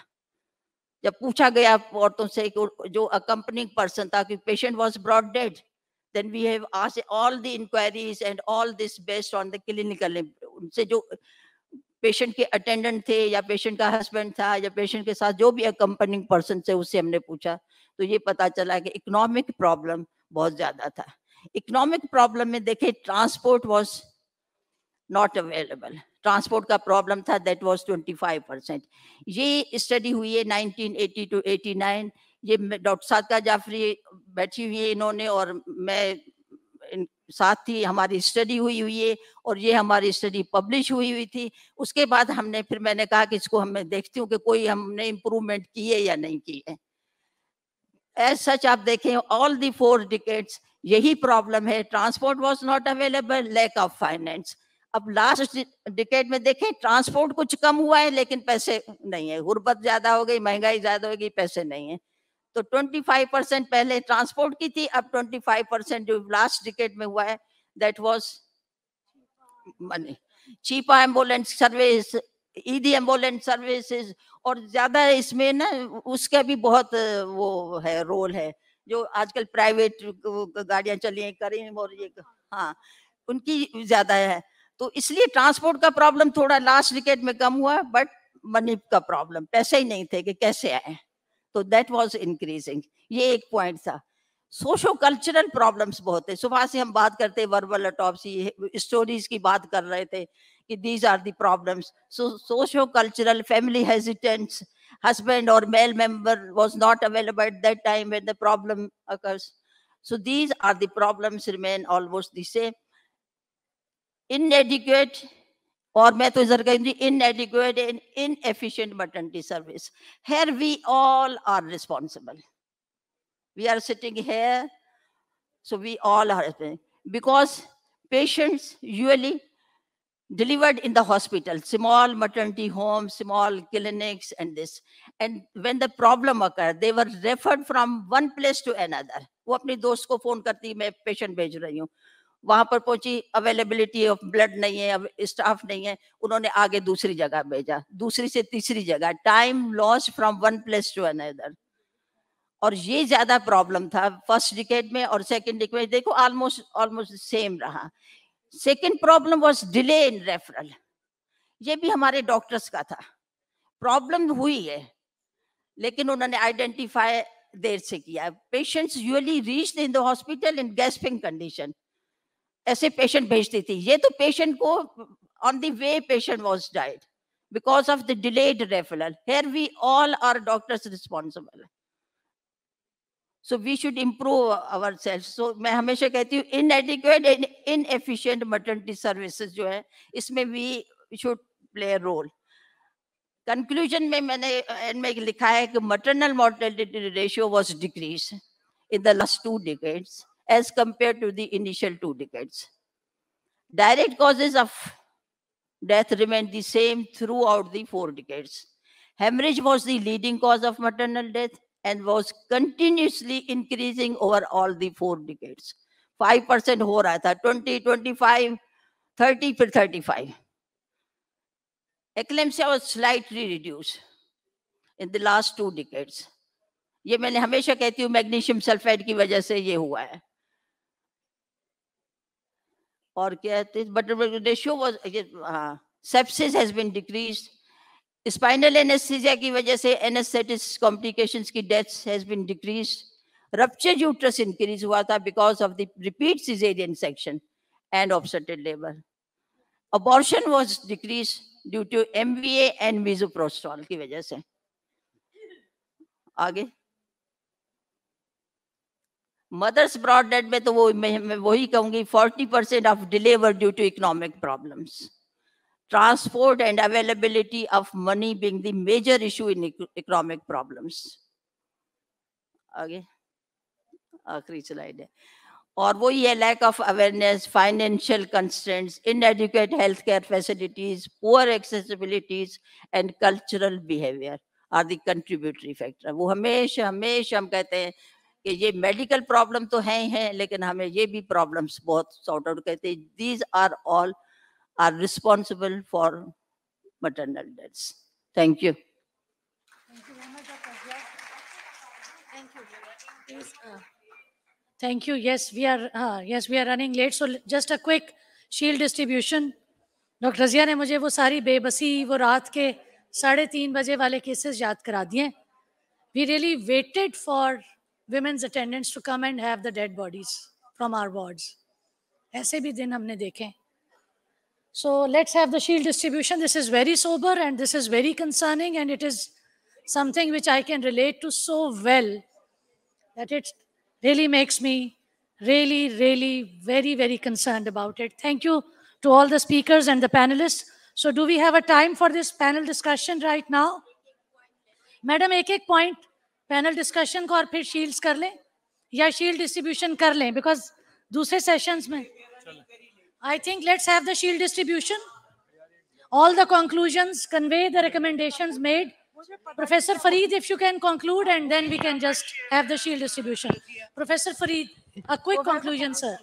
जब पूछा गया औरतों से जो अकम्पनिंग पर्सन था कि patient was brought dead, then we have asked all the inquiries and all this based on the clinical. उनसे जो पेशेंट के अटेंडेंट थे या पेशेंट का हस्बैंड था या पेशेंट के साथ जो भी अकम्पनिंग पर्सन थे उससे हमने पूछा तो ये पता चला कि इकोनॉमिक प्रॉब्लम बहुत ज्यादा था. इकोनॉमिक प्रॉब्लम में देखें transport was not available. Transport का प्रॉब्लम था, दैट वाज 25%. ये स्टडी हुई है 1980 to 89. ये डॉक्टर सादका जाफरी बैठी हुई है इन्होंने और मैं साथ ही हमारी स्टडी हुई है और ये हमारी स्टडी पब्लिश हुई थी. उसके बाद फिर मैंने कहा कि इसको मैं देखती हूँ कि कोई हमने इम्प्रूवमेंट की है या नहीं की है. एज सच आप देखें ऑल दी 4 डिकेड्स यही प्रॉब्लम है. Transport was not available, lack of finance. अब लास्ट डिकेड में देखें ट्रांसपोर्ट कुछ कम हुआ है लेकिन पैसे नहीं है. गुर्बत ज्यादा हो गई, महंगाई ज्यादा हो गई, पैसे नहीं है. तो 25% पहले ट्रांसपोर्ट की थी, अब 25% जो लास्ट डिकेड में हुआ है that was money. Cheap ambulance service, ED ambulance services. और ज्यादा इसमें ना उसका भी बहुत वो है रोल है जो आजकल प्राइवेट गाड़ियां चली हैं करीम और ये हाँ उनकी ज्यादा है. तो इसलिए ट्रांसपोर्ट का प्रॉब्लम थोड़ा लास्ट डिकेड में कम हुआ, बट मनी का प्रॉब्लम, पैसे ही नहीं थे कि कैसे आए, तो दैट वाज इंक्रीजिंग. ये एक पॉइंट था. सोशो कल्चरल प्रॉब्लम्स बहुत है. सुबह से हम बात करते वर्बल ऑटोप्सी स्टोरीज की बात कर रहे थे कि these are the problems. So socio cultural family hesitance, husband or male member was not available at that time when the problem occurs. So these are the problems remain almost the same. Inadequate, और मैं तो इधर कहूँगी inadequate and inefficient maternity service. Here we all are responsible. We are sitting here, so we all are, because patients usually delivered in the hospital, small maternity homes, small clinics and this. And when the problem occurred, they were referred from one place to another. वो अपनी दोस्त को phone करती मैं patient भेज रही हूँ, वहां पर पहुंची, अवेलेबिलिटी ऑफ ब्लड नहीं है, अब स्टाफ नहीं है, उन्होंने आगे दूसरी जगह भेजा, दूसरी से तीसरी जगह, time loss from one place to another. और ये ज्यादा प्रॉब्लम था फर्स्ट डिकेड में. और सेकंड डिकेड में देखो ऑलमोस्ट सेम रहा. Second problem was delay in referral. ये भी हमारे डॉक्टर्स का था. प्रॉब्लम हुई है लेकिन उन्होंने आइडेंटिफाई देर से किया. Patients usually reached in the hospital in gasping condition, ऐसे पेशेंट भेजती थी. ये तो पेशेंट को on the way patient was died because of the delayed referral. Here we all are doctors responsible. So we should improve ourselves. So मैं हमेशा कहती हूँ inadequate and inefficient maternity services जो है इसमें we should play a role. Conclusion में मैंने end में लिखा है कि maternal mortality ratio was decreased in the last 2 decades as compared to the initial 2 decades. Direct causes of death remained the same throughout the 4 decades. Hemorrhage was the leading cause of maternal death and was continuously increasing over all the 4 decades. 5% हो रहा था, 20, 25, 30, फिर 35. Eclampsia was slightly reduced in the last 2 decades. ये मैंने हमेशा कहती हूँ magnesium sulphide की वजह से ये हुआ है. और क्या but the ratio was sepsis has been decreased. Spinal anaesthesia की वजह से एनेस्थेटिस कॉम्प्लिकेशंस की deaths has been decreased. Rupture uterus increase हुआ था because of the repeat caesarean section and obstetric labour. Abortion was decreased due to MVA and misoprostol की वजह से. आगे मदर्स ब्रॉड डेड में तो वो मैं वही कहूंगी 40% of delay were due to economic problems. Transport and availability of money being the major issue in economic problems. आगे आखिरी स्लाइड है. और वो ये lack of awareness, financial constraints, inadequate healthcare facilities, poor accessibilities and cultural behavior are the contributory factor. वो हमेशा हम कहते हैं कि ये मेडिकल प्रॉब्लम तो हैं लेकिन हमें ये भी प्रॉब्लम्स बहुत सॉर्ट आउट कहते हैं. These are all are responsible for maternal deaths. Thank you. Thank you very much, Dr. Zia. Thank you. Please, thank you. Yes, we are running late. So just a quick shield distribution. Dr. Zia ने मुझे वो सारी बेबसी, वो रात के 3:30 बजे वाले केसेस याद करा दिए. We really waited for women's attendants to come and have the dead bodies from our wards. ऐसे भी दिन हमने देखे. So let's have the shield distribution. This is very sober and this is very concerning, and it is something which I can relate to so well that it really makes me really very, very concerned about it. Thank you to all the speakers and the panelists. So do we have a time for this panel discussion right now? Madam, एक point panel discussion को और फिर shields कर लें या shield distribution कर लें, because दूसरे sessions में I think let's have the shield distribution. All the conclusions, convey the recommendations made. Professor Fareed, if you can conclude, and then we can just have the shield distribution. Professor Fareed, a quick conclusion, sir.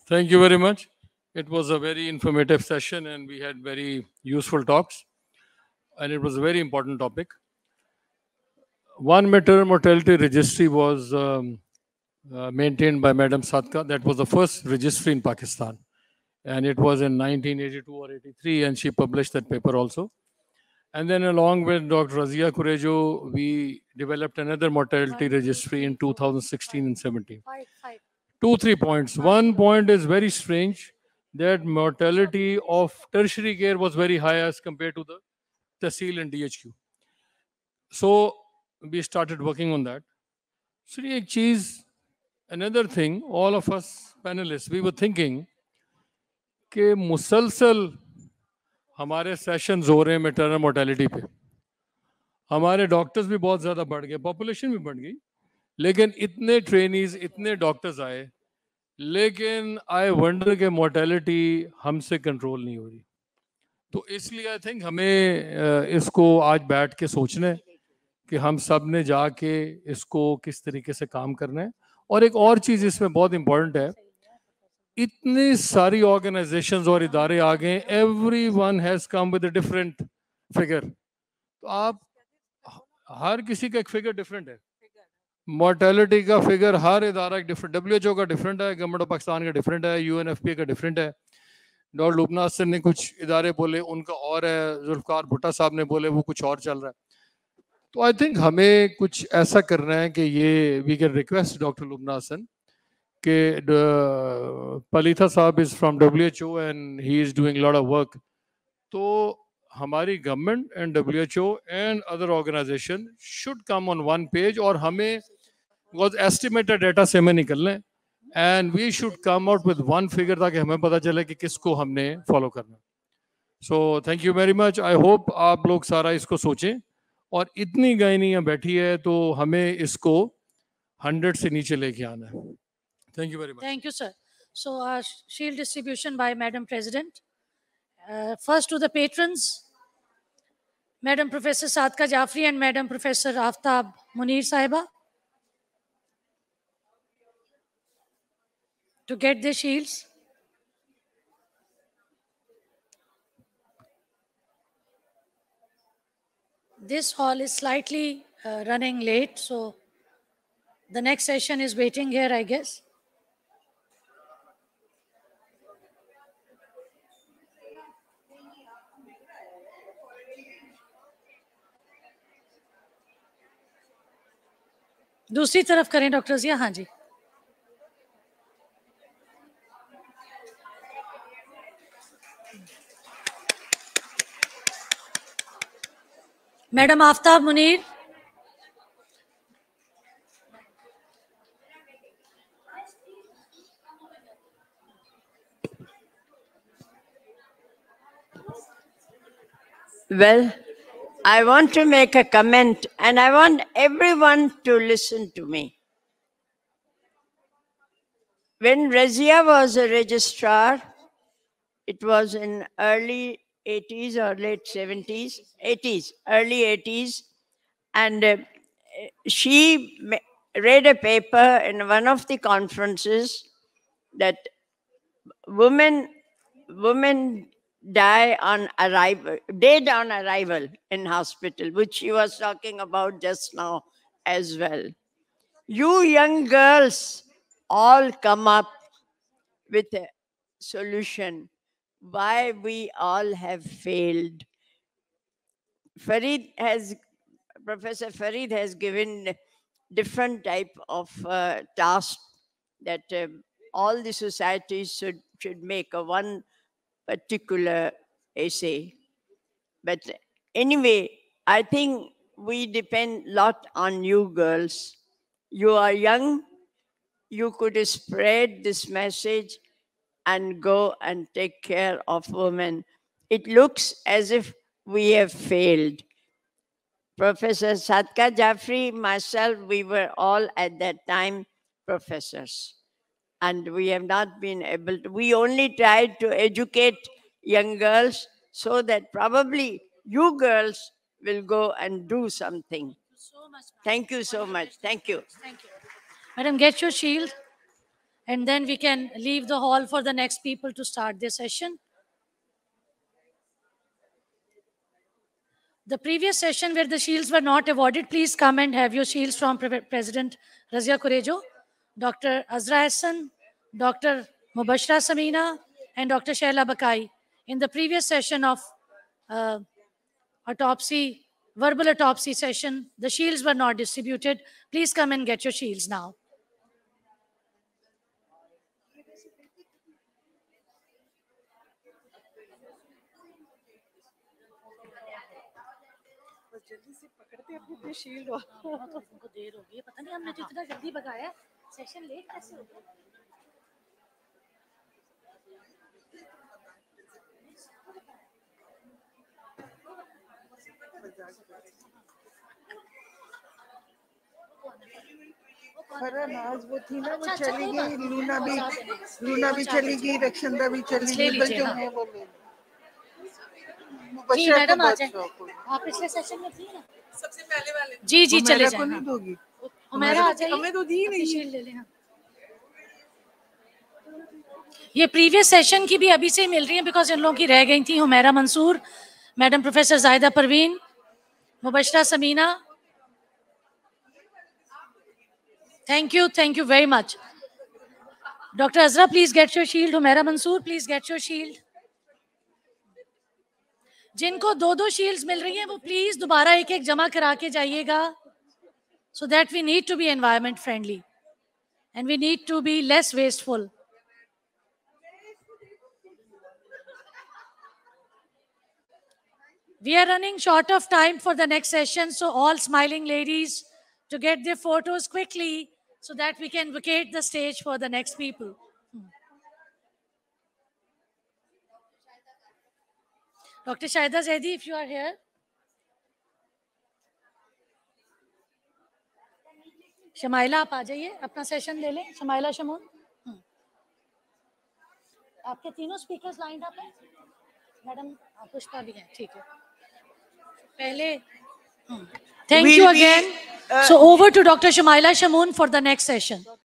Thank you very much. It was a very informative session and we had very useful talks. And it was a very important topic. One maternal mortality registry was maintained by Madam Sadka. That was the first registry in Pakistan. And it was in 1982 or 83, and she published that paper also. And then along with Dr. Razia Kurejo, we developed another mortality registry in 2016 and 17. 2-3 points. One point is very strange, that mortality of tertiary care was very high as compared to the Tehsil and DHQ. So we started working on that. So एक चीज, another thing, all of us panelists, we were thinking कि मुसलसल हमारे sessions हो रहे हैं maternal mortality पे. हमारे डॉक्टर्स भी बहुत ज़्यादा बढ़ गए, पॉपुलेशन भी बढ़ गई, लेकिन इतने ट्रेनीज, इतने डॉक्टर्स आए, लेकिन आई वंडर के मोर्टेलिटी हमसे कंट्रोल नहीं हो रही. तो इसलिए आई थिंक हमें इसको आज बैठ के सोचना है कि हम सब ने जाके इसको किस तरीके से काम करना है. और एक और चीज़ इसमें बहुत इम्पोर्टेंट है, इतनी सारी ऑर्गेनाइजेशंस और इदारे आ गए, everyone has come with a different figure. तो आप हर किसी का एक फिगर डिफरेंट है. मोर्टेलिटी का फिगर हर इदारा एक डिफरेंट, WHO का डिफरेंट है, गवर्नमेंट ऑफ पाकिस्तान का डिफरेंट है, UNFPA का डिफरेंट है, डॉक्टर लुबना सर ने कुछ इदारे बोले उनका और है, जुल्फकार भुट्टा साहब ने बोले वो कुछ और चल रहा है. तो आई थिंक हमें कुछ ऐसा करना है कि ये we can request doctor Lubna Hasan कि पलीथा साहब is from WHO and he is doing lot of work. तो हमारी government and WHO and other organization should come on one page, और हमें बिकॉज एस्टिमेटेड डाटा से हमें निकलना है, and we should come out with one figure ताकि हमें पता चले कि किसको हमने फॉलो करना है. So thank you very much. I hope आप लोग सारा इसको सोचें, और इतनी गायनियाँ बैठी है तो हमें इसको 100 से नीचे लेके आना है. Thank you very much. Thank you, sir. So, shield distribution by Madam President. First to the patrons, Madam Professor Sadka Jafri and Madam Professor Aftab Munir Sahiba, to get their shields. This hall is slightly running late, so the next session is waiting here, I guess. दूसरी तरफ करें doctor Zia. हाँ जी. Madam Aftab Munir. Well, I want to make a comment and I want everyone to listen to me. When Razia was a registrar, it was in early 80s or late 70s, 80s, early 80s, and she read a paper in one of the conferences that women die on arrival, dead on arrival in hospital, which she was talking about just now as well. You young girls all come up with a solution why we all have failed. Professor Farid has given different type of tasks that all the societies should make a one particular essay. But anyway, I think we depend a lot on you girls. You are young, you could spread this message and go and take care of women. It looks as if we have failed. Professor Sadka Jaffrey, myself, we were all at that time professors. And we have not been able to, we only tried to educate young girls so that probably you girls will go and do something. Thank you so much. Thank you. Thank you. Madam, get your shield. And then we can leave the hall for the next people to start their session. The previous session where the shields were not awarded, please come and have your shields from President Razia Qurejo, Dr. Azra Hassan, Dr. Mubashra Samina, and Dr. Shaila Bakai. In the previous session of verbal autopsy session, the shields were not distributed. Please come and get your shields now. Shield उनको देर हो गई, पता नहीं हमने तो इतना जल्दी भगाया, सेशन लेट कैसे हो गया? आज वो थी ना, वो चली गई, लूना भी चली गई, रक्षंदा भी चली गई, जी मैडम आ जाए, आप पिछले सेशन में थी ना सबसे पहले वाले, जी जी चले जाए, नहीं दोगी हुमैरा आ जाइए, हमें तो दी नहीं, शील्ड ले लें। ये प्रीवियस सेशन की भी अभी से मिल रही है बिकॉज इन लोगों की रह गई थी, Humaira Mansoor, madam professor Zaida Parveen, Mubashra Sameena. Thank you very much. Doctor Azra please get your shield, Humaira Mansoor please get your shield. जिनको दो दो शील्ड्स मिल रही हैं वो प्लीज दोबारा एक एक जमा करा के जाइएगा, so that we need to be environment friendly and we need to be less wasteful. We are running short of time for the next session, so all smiling ladies to get their photos quickly so that we can vacate the stage for the next people. Dr. Shaida Zaidi, if you are here. Shamaila आप आ जाइए, अपना session ले लें। शमाइला शमून, आपके तीनों speakers lined up हैं madam, Pushpa भी हैं, ठीक है पहले। Thank you again. So over to Dr. Shamaila Shamoon for the next session.